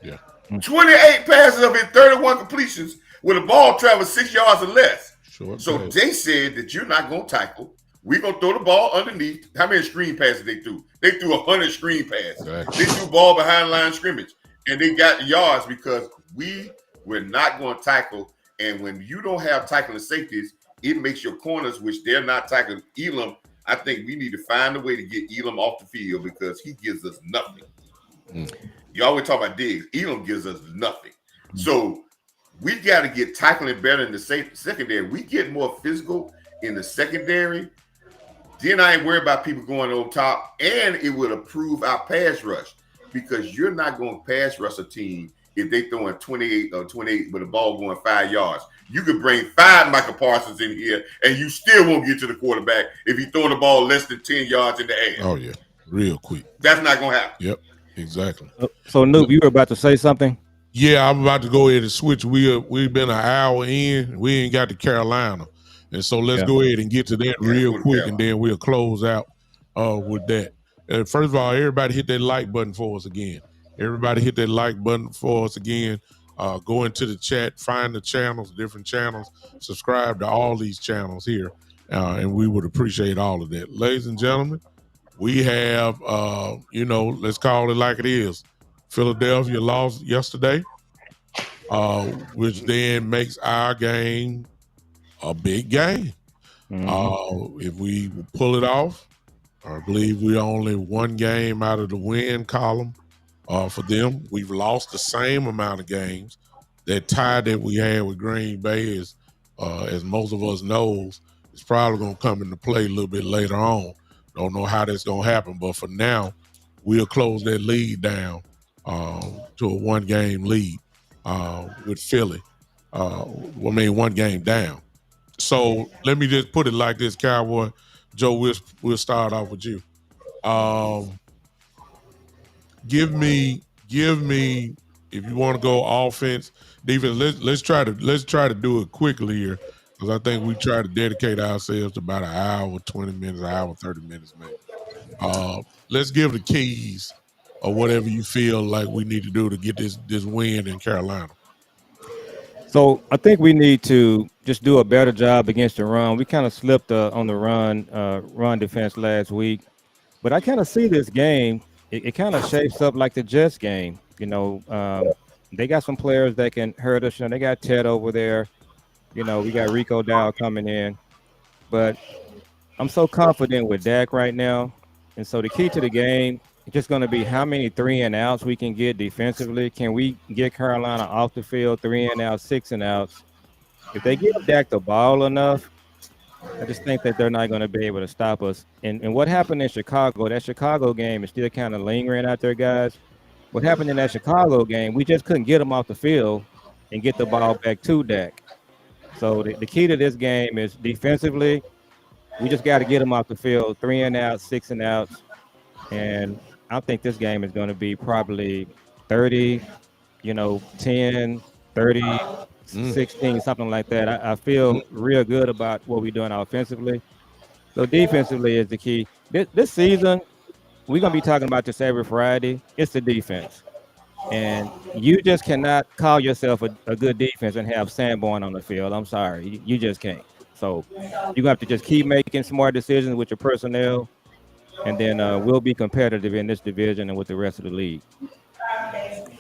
Yeah. 28 passes of his 31 completions with the ball traveled 6 yards or less. Sure. So they said that you're not going to tackle. We're going to throw the ball underneath. How many screen passes they threw? They threw 100 screen passes. Exactly. They threw ball behind line of scrimmage. And they got yards because we were not going to tackle. And when you don't have tackling safeties, it makes your corners, which they're not tackling. Elam, I think we need to find a way to get Elam off the field because he gives us nothing. You always talk about Diggs. Elam gives us nothing. So we got to get tackling better in the secondary. We get more physical in the secondary. Then I ain't worried about people going over top, and it would improve our pass rush because you're not going to pass rush a team if they throwing 28 or 28 with the ball going 5 yards. You could bring 5 Michael Parsons in here, and you still won't get to the quarterback if he's throwing the ball less than 10 yards in the air. Oh, yeah. Real quick. That's not going to happen. Yep. Exactly. So, Noob, you were about to say something? Yeah, I'm about to go ahead and switch. We've been an hour in. We ain't got to Carolina. And so let's go ahead and get to that real quick, and then we'll close out with that. First of all, everybody hit that like button for us again. Everybody hit that like button for us again. Go into the chat, find the channels, different channels, subscribe to all these channels here, and we would appreciate all of that. Ladies and gentlemen, we have, let's call it like it is. Philadelphia lost yesterday, which then makes our game a big game. If we pull it off, I believe we're only 1 game out of the win column for them. We've lost the same amount of games. That tie that we had with Green Bay is, as most of us knows, is probably going to come into play a little bit later on. Don't know how that's going to happen, but for now, we'll close that lead down to a 1 game lead with Philly. 1 game down. So let me just put it like this, Cowboy Joe. We'll start off with you. Give me if you want to go offense, defense. Let's try to do it quickly here because I think we try to dedicate ourselves to about an hour, 20 minutes, an hour, 30 minutes, maybe. Let's give the keys or whatever you feel like we need to do to get this win in Carolina. So I think we need to just do a better job against the run. We kind of slipped on the run defense last week, but I kind of see this game. It kind of shapes up like the Jets game. They got some players that can hurt us. They got Ted over there. We got Rico Dow coming in, but I'm so confident with Dak right now. And so the key to the game is just going to be how many 3-and-outs we can get defensively. Can we get Carolina off the field, 3-and-outs, 6-and-outs? If they give Dak the ball enough, I just think that they're not going to be able to stop us. And what happened in Chicago, that Chicago game is still kind of lingering out there, guys. What happened in that Chicago game, we just couldn't get them off the field and get the ball back to Dak. So the key to this game is defensively, we just got to get them off the field, 3-and-outs, 6-and-outs. And I think this game is going to be probably 30, 10, 30, 16, something like that. I feel real good about what we're doing offensively. So defensively is the key. This season, we're going to be talking about this every Friday. It's the defense. And you just cannot call yourself a good defense and have Sanborn on the field. I'm sorry. You just can't. So you're going to have to just keep making smart decisions with your personnel. And then we'll be competitive in this division and with the rest of the league.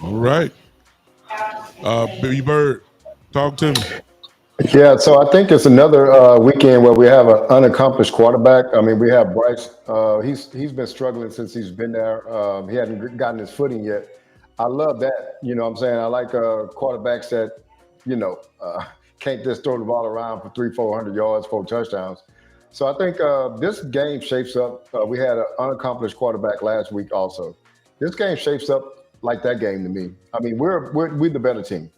All right. Billy Bird. Talk to me. Yeah, so I think it's another weekend where we have an unaccomplished quarterback. I mean, we have Bryce. He's been struggling since he's been there. He hadn't gotten his footing yet. I love that. You know what I'm saying? I like quarterbacks that, you know, can't just throw the ball around for 300-400 yards, 4 touchdowns. So I think this game shapes up. We had an unaccomplished quarterback last week also. This game shapes up like that game to me. I mean, we're the better team.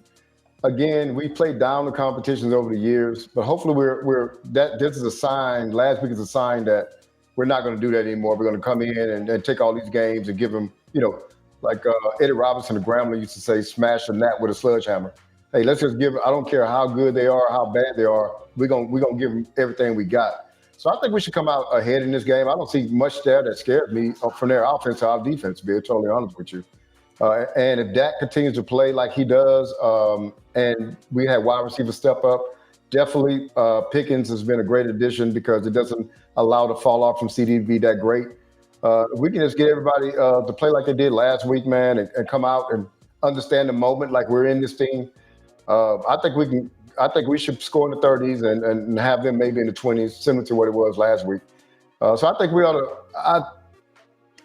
Again, we played down the competitions over the years, but hopefully this is a sign. Last week is a sign that we're not going to do that anymore. We're going to come in and take all these games and give them, you know, like Eddie Robinson, the Grambler used to say, smash a gnat with a sledgehammer. Hey, let's just give. I don't care how good they are, how bad they are. We're gonna give them everything we got. So I think we should come out ahead in this game. I don't see much there that scares me from their offense to our defense, to be totally honest with you. And if Dak continues to play like he does, and we had wide receivers step up, definitely Pickens has been a great addition because it doesn't allow the fall off from CD to be that great. We can just get everybody to play like they did last week, man, and come out and understand the moment like we're in this team. I think we can. I think we should score in the 30s and have them maybe in the 20s, similar to what it was last week. So I think we ought to.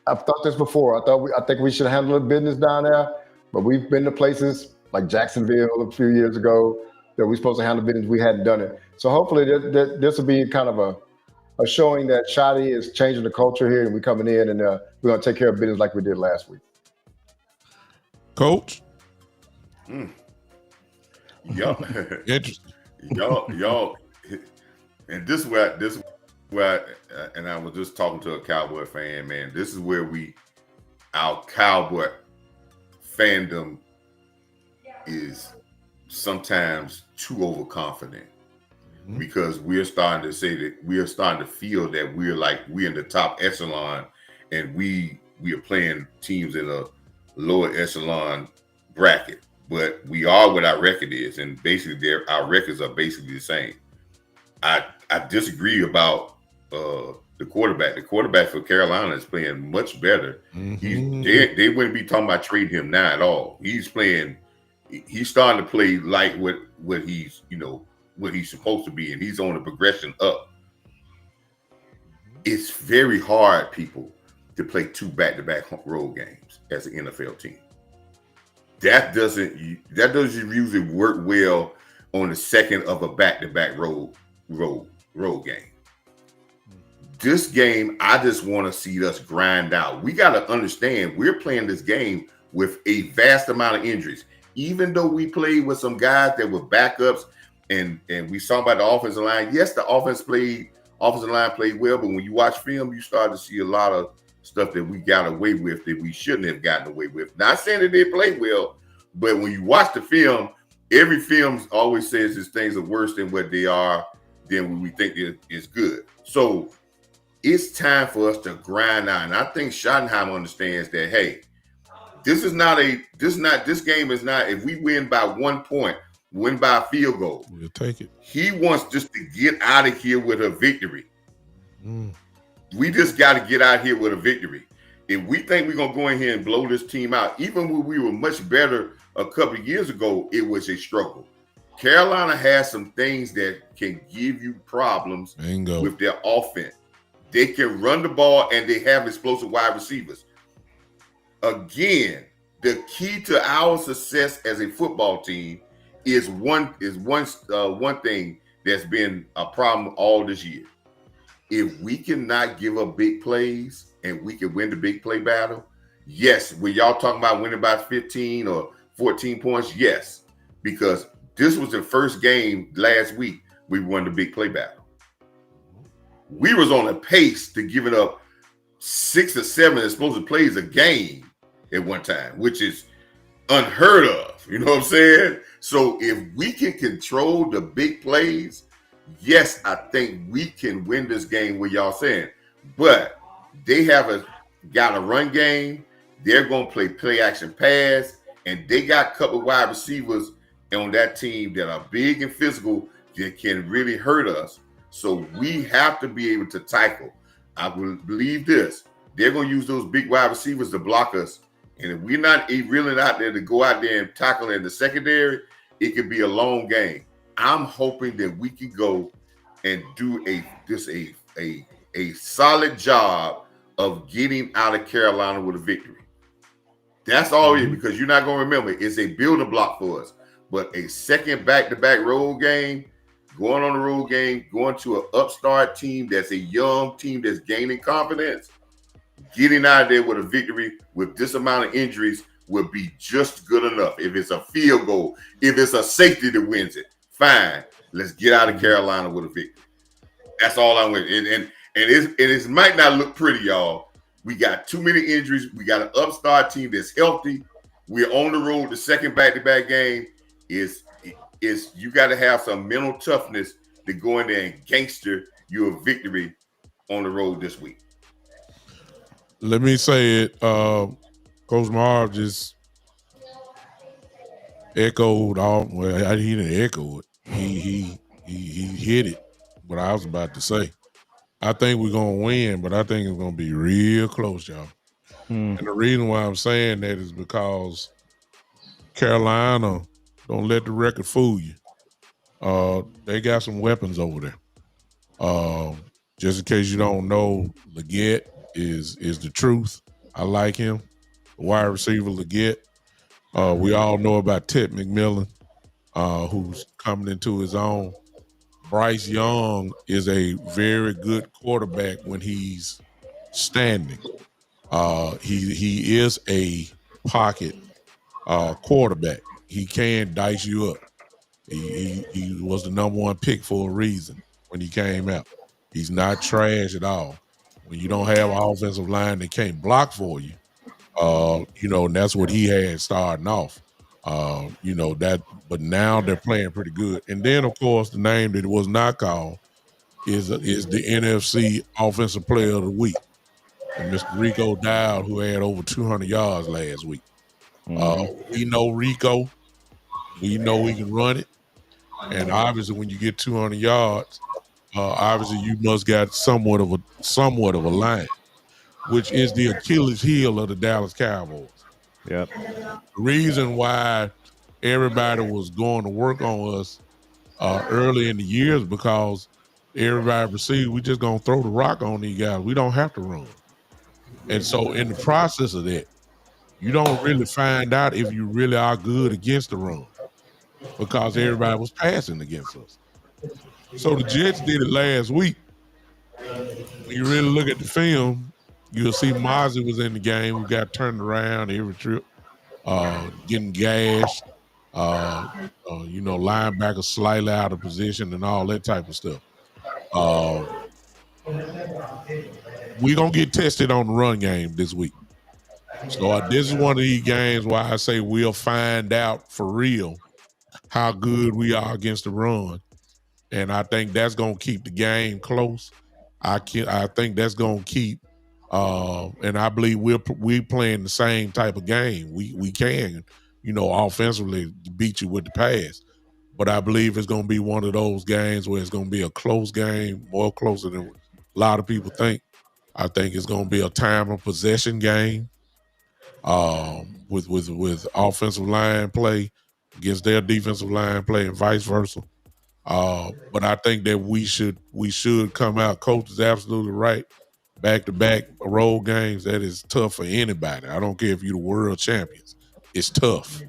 I've thought this before. I think we should handle the business down there, but we've been to places like Jacksonville a few years ago that we're supposed to handle business. We hadn't done it. So hopefully this will be kind of a showing that Shotty is changing the culture here, and we're coming in and we're going to take care of business like we did last week. Coach. Y'all, Interesting. y'all, and this is where and I was just talking to a Cowboy fan, man. This is where our Cowboy fandom is sometimes too overconfident because we're starting to say that we are starting to feel that we're in the top echelon and we are playing teams in a lower echelon bracket. But we are what our record is, and basically our records are basically the same. I disagree about the quarterback. The quarterback for Carolina is playing much better. They wouldn't be talking about trading him now at all. He's starting to play like what he's supposed to be, and he's on the progression up. It's very hard, people, to play 2 back-to-back road games as an NFL team. That doesn't usually work well on the second of a back-to-back road game. This game, I just want to see us grind out. We got to understand we're playing this game with a vast amount of injuries. Even though we played with some guys that were backups and we saw about the offensive line. Yes, the offensive line played well, but when you watch film, you start to see a lot of stuff that we got away with that we shouldn't have gotten away with. Not saying that they play well, but when you watch the film, every film always says these things are worse than what they are, than what we think is good. So it's time for us to grind out. And I think Schottenheimer understands that, hey, this game is not, if we win by 1 point, win by a field goal, we'll take it. He wants just to get out of here with a victory. We just got to get out here with a victory. If we think we're going to go in here and blow this team out, even when we were much better a couple of years ago, it was a struggle. Carolina has some things that can give you problems with their offense. They can run the ball and they have explosive wide receivers. Again, the key to our success as a football team is one thing that's been a problem all this year. If we cannot give up big plays and we can win the big play battle, yes. When y'all talking about winning by 15 or 14 points, yes, because this was the first game last week we won the big play battle. We was on a pace to giving up 6 or 7 explosive plays a game at one time, which is unheard of. You know what I'm saying? So if we can control the big plays, yes, I think we can win this game, what y'all saying. But they got a run game. They're going to play action pass, and they got a couple of wide receivers on that team that are big and physical that can really hurt us. So we have to be able to tackle. I believe this. They're going to use those big wide receivers to block us. And if we're not really out there to go out there and tackle in the secondary, it could be a long game. I'm hoping that we can go and do a solid job of getting out of Carolina with a victory. That's all it is, because you're not going to remember. It's a building block for us. But a second back-to-back road game, going on the road game, going to an upstart team that's a young team that's gaining confidence, getting out of there with a victory with this amount of injuries will be just good enough. If it's a field goal, if it's a safety that wins it, fine. Let's get out of Carolina with a victory. That's all I'm with. And it might not look pretty, y'all. We got too many injuries. We got an upstart team that's healthy. We're on the road. The second back-to-back game is you got to have some mental toughness to go in there and gangster your victory on the road this week. Let me say it. Coach Marv just echoed all. Well, he didn't echo it. He hit it. What I was about to say. I think we're gonna win, but I think it's gonna be real close, y'all. And the reason why I'm saying that is because Carolina don't let the record fool you. They got some weapons over there. Just in case you don't know, Leggett is the truth. I like him. Wide receiver Leggett. We all know about Ted McMillan, who's coming into his own. Bryce Young is a very good quarterback when he's standing. He is a pocket quarterback. He can dice you up. He was the number one pick for a reason when he came out. He's not trash at all. When you don't have an offensive line that can't block for you, and that's what he had starting off. But now they're playing pretty good. And then, of course, the name that was not called is the NFC Offensive Player of the Week, and Mr. Rico Dowd, who had over 200 yards last week. We know Rico. We know he can run it. And obviously, when you get 200 yards, obviously you must got somewhat of a line, which is the Achilles heel of the Dallas Cowboys. Yep. The reason why everybody was going to work on us early in the year is because everybody perceived we just gonna throw the rock on these guys. We don't have to run. And so in the process of that, you don't really find out if you really are good against the run because everybody was passing against us. So the Jets did it last week. When you really look at the film, you'll see Mozzie was in the game. We got turned around every trip, getting gashed, linebacker slightly out of position and all that type of stuff. We're going to get tested on the run game this week. So this is one of these games where I say we'll find out for real how good we are against the run. And I think that's going to keep the game close. I think that's going to keep and I believe we're playing the same type of game. We can, offensively beat you with the pass. But I believe it's going to be one of those games where it's going to be a close game, more closer than a lot of people think. I think it's going to be a time of possession game with offensive line play against their defensive line play and vice versa. But I think that we should come out. Coach is absolutely right. Back-to-back road games, that is tough for anybody. I don't care if you're the world champions. It's tough.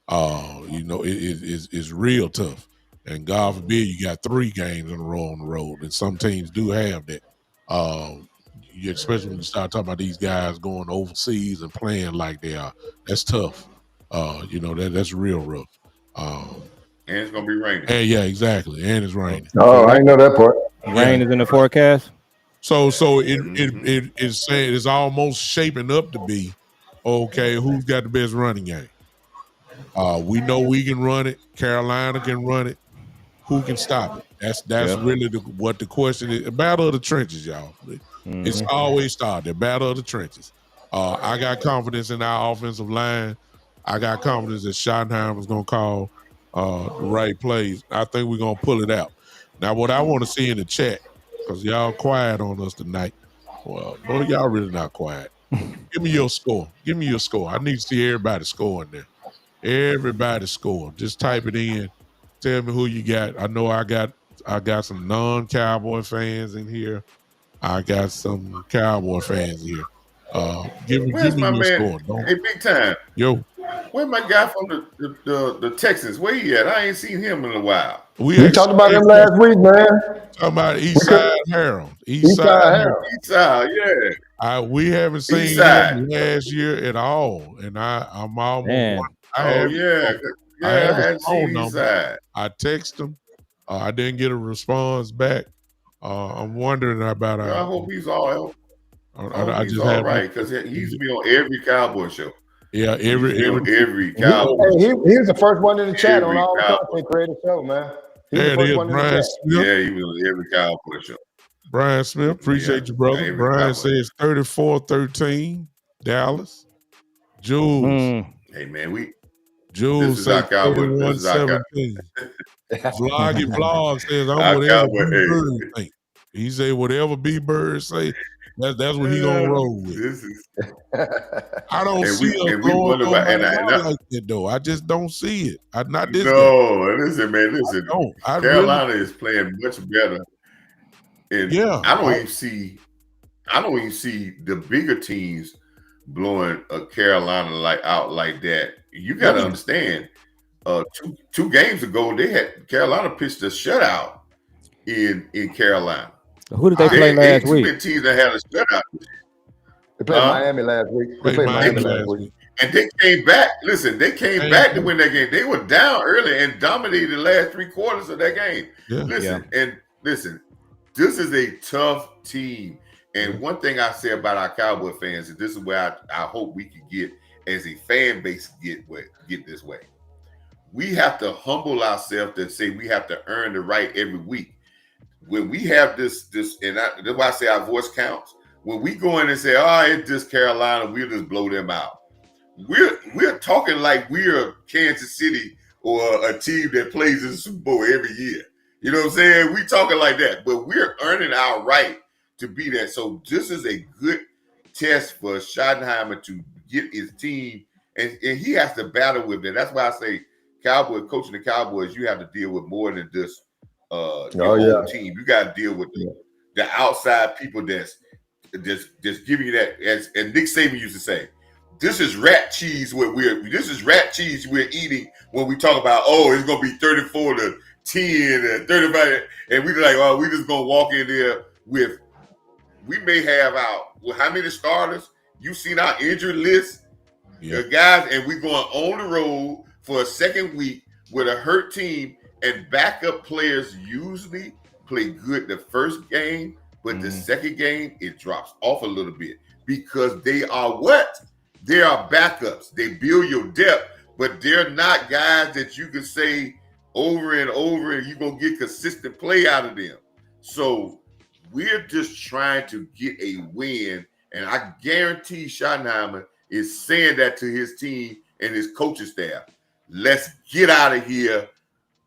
It's real tough. And God forbid you got 3 games in a row on the road. And some teams do have that. Especially when you start talking about these guys going overseas and playing like they are. That's tough. That's real rough. And it's going to be raining. Yeah, exactly. And it's raining. Oh, I didn't know that part. Rain is in the forecast. So it's saying it's almost shaping up to be, okay, who's got the best running game? We know we can run it. Carolina can run it. Who can stop it? That's really what the question is. A battle of the trenches, y'all. It's always started. The battle of the trenches. I got confidence in our offensive line. I got confidence that Schottenheimer's going to call the right plays. I think we're going to pull it out. Now, what I want to see in the chat, because y'all quiet on us tonight. Well, boy, y'all really not quiet. Give me your score. I need to see everybody scoring there. Everybody score. Just type it in. Tell me who you got. I know I got some non-Cowboy fans in here. I got some Cowboy fans here. Give Where's me my your man? score. Don't, Hey, big time. yo, Where's my guy from the Texans? Where he at? I ain't seen him in a while. We talked about him last week, man. Talking about Eastside Harold. Eastside Harold. Eastside, yeah. We haven't seen Eastside. him last year at all, and I'm almost. Man. I have I hadn't seen Eastside. I text him. I didn't get a response back. I'm wondering about. I hope he's all. I he's just all have right because he used to be on every Cowboy show. Yeah, every Cowboy. He was the first one in the chat on all the content creator show, man. There it is, Brian Smith. Yeah, he was on every Cowboy show. Brian Smith, appreciate you, brother. Brian says 34-13, Dallas. Jules. Hey, man, Jules says 31-17. Vloggy says, I'm whatever B-Bird think. He say, whatever B-Bird say, that's what he gonna roll with. I don't see him going like that, though. I just don't see it. Listen, man, listen. Carolina is playing much better. And I don't even see the bigger teams blowing a Carolina out like that. You got to understand. Two games ago, Carolina pitched a shutout in Carolina. Who did they play last week? Teams that had a shutout. They played Miami last week. And they came back. Listen, they came back to win that game. They were down early and dominated the last 3 quarters of that game. Yeah. Listen, this is a tough team. And one thing I say about our Cowboy fans is this is where I hope we can get as a fan base get this way. We have to humble ourselves and say we have to earn the right every week. When we have this, and that's why I say our voice counts. When we go in and say, it's just Carolina, we'll just blow them out. We're talking like we're Kansas City or a team that plays in the Super Bowl every year. You know what I'm saying? We talking like that, but we're earning our right to be that. So this is a good test for Schottenheimer to get his team, and he has to battle with it. That's why I say coaching the Cowboys, you have to deal with more than just your own team. You got to deal with the outside people that's giving you that. As Nick Saban used to say, this is rat cheese we're eating when we talk about it's gonna be 34-10 and 35, and we're like, we just gonna walk in there with. We may have how many starters? You've seen our injury list, guys, and we're going on the road for a second week with a hurt team, and backup players usually play good the first game, but the second game, it drops off a little bit because they are what? They are backups. They build your depth, but they're not guys that you can say over and over and you're going to get consistent play out of them. So we're just trying to get a win, and I guarantee Schottenheimer is saying that to his team and his coaching staff. Let's get out of here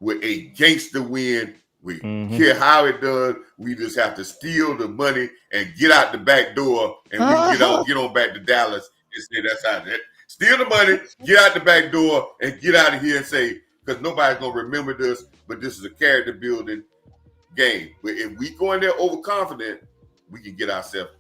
with a gangster win. We care how it does. We just have to steal the money and get out the back door, and we get on back to Dallas and say that's how it. Steal the money, get out the back door, and get out of here and say, because nobody's gonna remember this, but this is a character building game. But if we go in there overconfident, we can get ourselves,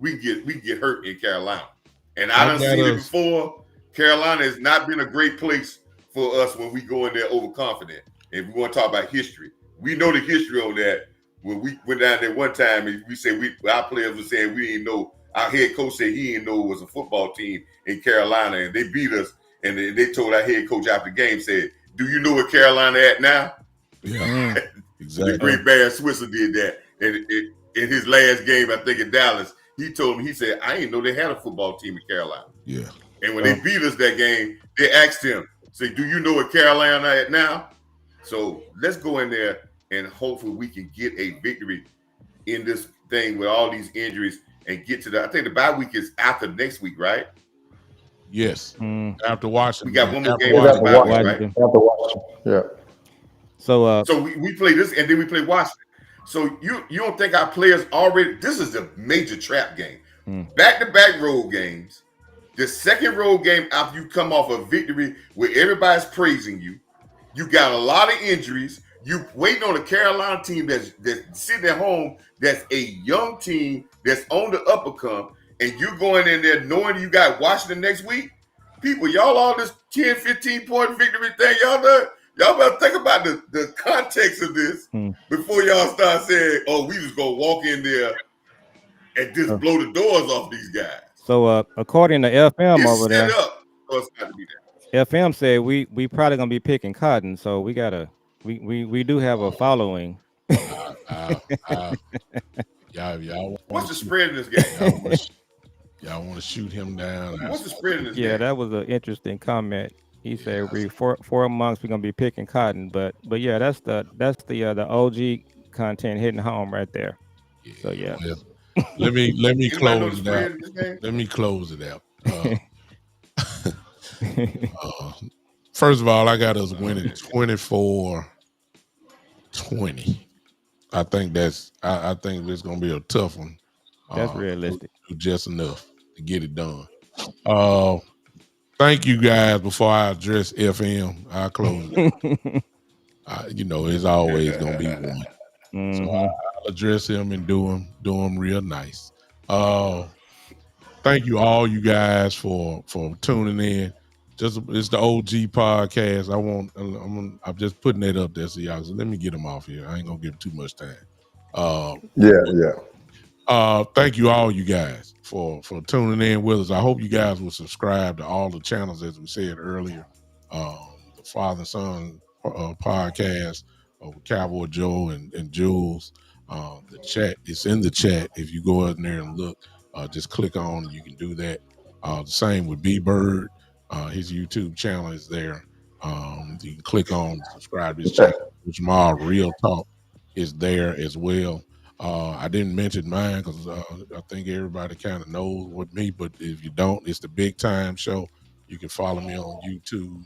we can get hurt in Carolina. And I done seen it before. Carolina has not been a great place for us when we go in there overconfident. If we want to talk about history, we know the history on that. When we went down there one time and we said our players were saying we didn't know, our head coach said he didn't know it was a football team in Carolina, and they beat us. And they told our head coach after the game, said, "Do you know where Carolina at now?" Yeah, exactly. The great Barry Switzer did that. And in his last game, I think in Dallas, he told me, he said, "I didn't know they had a football team in Carolina." Yeah. And when they beat us that game, they asked him, say, "Do you know where Carolina at now?" So let's go in there and hopefully we can get a victory in this thing with all these injuries and get to I think the bye week is after next week, right? Yes. After Washington. We got one more game after bye week, right? After Washington. Yeah. So we play this and then we play Washington. So you don't think our players already, this is a major trap game. Back-to-back road games. The second road game after you come off a victory where everybody's praising you, you got a lot of injuries. You waiting on a Carolina team that's sitting at home, that's a young team that's on the up and come, and you going in there knowing you got Washington next week. People, y'all all this 10, 15 point victory thing, y'all better think about the context of this before y'all start saying, "Oh, we just gonna walk in there and just blow the doors off these guys." So according to FM It's over there, set up for us not to be there. FM said we probably gonna be picking cotton, so we do have a following. Y'all what's the spread in this game? Y'all want to shoot him down? What's the spread in this game? Yeah, that was an interesting comment. He said we 4 months we're gonna be picking cotton, but yeah, that's the OG content hitting home right there. Yeah, so yeah. Well, let me close it out. Let me close it out. First of all, I got us winning 24-20. I think this is gonna be a tough one. That's realistic. Just enough to get it done. Thank you guys. Before I address FM, I'll close it. It's always gonna be one. So I'll address him and do him real nice. Thank you all you guys for tuning in. It's the OG podcast. I'm just putting that up there so y'all. So let me get them off here. I ain't gonna give too much time. Thank you all you guys for tuning in with us. I hope you guys will subscribe to all the channels as we said earlier. The Father and Son podcast with Cowboy Joe and Jules. The chat, it's in the chat. If you go in there and look, just click on and you can do that. The same with B-Bird. His YouTube channel is there. You can click on subscribe to his channel, which Marv Real Talk is there as well. I didn't mention mine because I think everybody kind of knows with me, but if you don't, it's the Big Time Show. You can follow me on YouTube,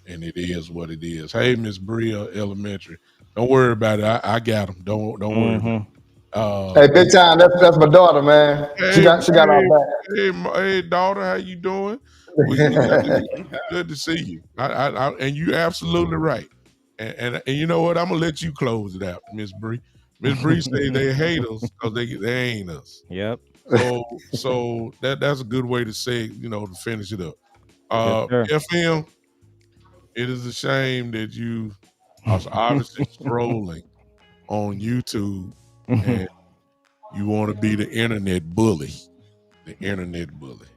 and it is what it is. Hey, Miss Bria Elementary, don't worry about it. I got them. Don't worry. Hey, Big Time, that's my daughter, man. She got our back. Hey, daughter, how you doing? Good to see you. And you're absolutely right. And you know what? I'm gonna let you close it out, Miss Bree. Miss Bree say they hate us because they ain't us. Yep. So that's a good way to say, to finish it up. Yes, FM, it is a shame that you are obviously scrolling on YouTube and you want to be the internet bully. The internet bully.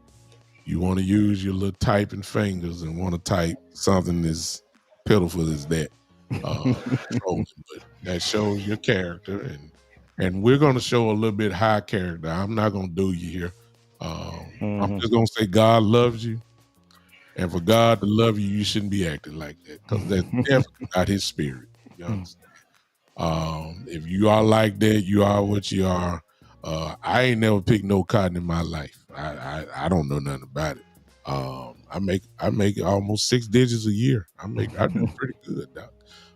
You want to use your little typing fingers and want to type something as pitiful as that. But that shows your character, and we're going to show a little bit high character. I'm not going to do you here. I'm just going to say God loves you, and for God to love you, you shouldn't be acting like that because that's definitely not His spirit. You understand? If you are like that, you are what you are. I ain't never picked no cotton in my life. I don't know nothing about it. I make almost 6 digits a year. I do pretty good, Doc.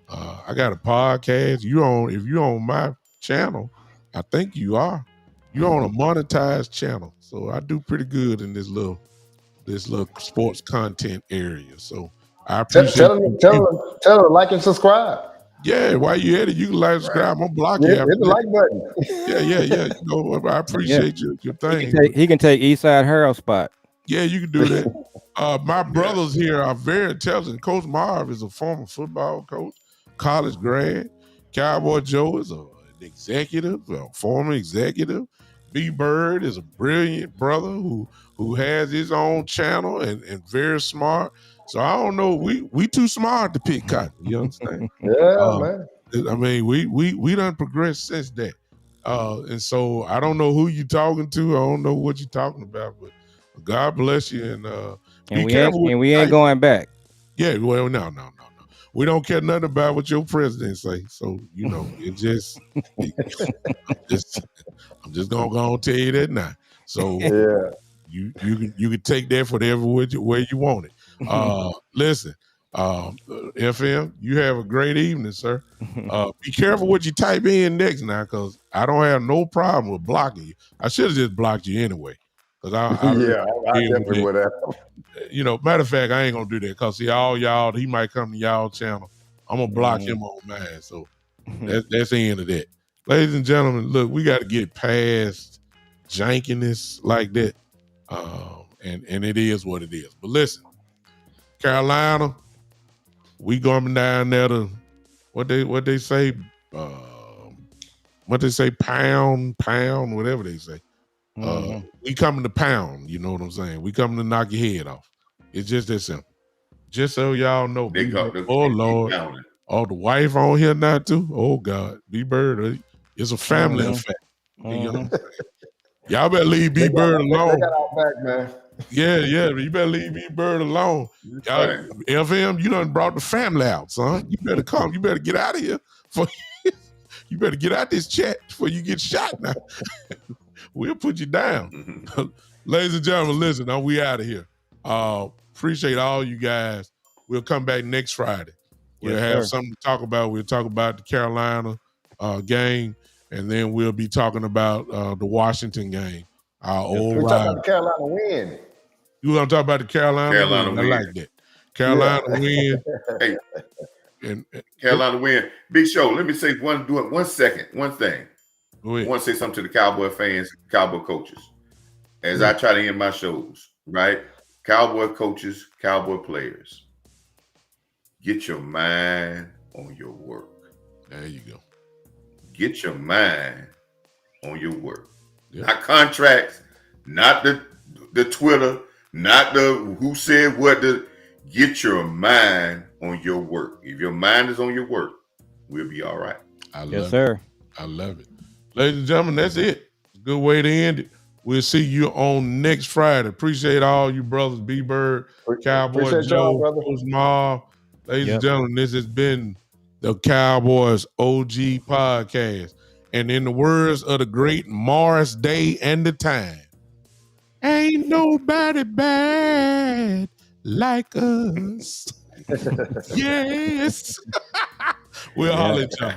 I got a podcast. If you're on my channel, I think you are. You're on a monetized channel, so I do pretty good in this little sports content area. So I appreciate. Tell them like and subscribe. Yeah, while you at it, you can like and subscribe. I'm gonna block you. Hit the like button. Yeah. I appreciate your thing. He can take Eastside Harold spot. Yeah, you can do that. My brothers here are very intelligent. Coach Marv is a former football coach, college grad. Cowboy Joe is an executive, a former executive. B-Bird is a brilliant brother who has his own channel and very smart. So I don't know. We too smart to pick cotton. You understand? Man. I mean, we done progressed since that. And so I don't know who you talking to. I don't know what you're talking about, but God bless you. And we ain't going back. Yeah, well, no. We don't care nothing about what your president say. So, it just I'm just gonna go and tell you that now. So you can take that for whatever way you want it. Listen, FM, you have a great evening, sir. Be careful what you type in next now, because I don't have no problem with blocking you. I should have just blocked you anyway. Because I definitely would have. Matter of fact, I ain't gonna do that because see all y'all, he might come to y'all channel. I'm gonna block him on mine. So that's the end of that. Ladies and gentlemen, look, we got to get past jankiness like that. And it is what it is. But listen, Carolina, we going down there to what they say, pound, whatever they say. We coming to pound, you know what I'm saying? We coming to knock your head off. It's just that simple. Just so y'all know. Oh Lord. Oh, the wife on here now too. Oh God. B-Bird. It's a family affair. Y'all better leave B-Bird alone. They got our back, man. Yeah. You better leave B-Bird alone. Y'all, FM, you done brought the family out, son. You better come. You better get out of here. You better get out this chat before you get shot now. We'll put you down. Ladies and gentlemen, listen, we out of here. Appreciate all you guys. We'll come back next Friday. We'll have something to talk about. We'll talk about the Carolina game, and then we'll be talking about the Washington game. Our old We're talking about the Carolina win. You want to talk about the Carolina win? I like that. Carolina win. Hey, and Carolina win. Big Show, let me say one thing. I want to say something to the Cowboy fans, Cowboy coaches. As I try to end my shows, right? Cowboy coaches, Cowboy players. Get your mind on your work. There you go. Get your mind on your work. Yep. Not contracts, not the Twitter, not the who said what. Get your mind on your work. If your mind is on your work, we'll be all right. I love it. Ladies and gentlemen, that's it. Good way to end it. We'll see you on next Friday. Appreciate all you brothers, B-Bird, Cowboy Joe, Coach Marv. Ladies and gentlemen, this has been the Cowboys OG Podcast. And in the words of the great Morris Day and the Time, ain't nobody bad like us. Yes. We'll holler at y'all.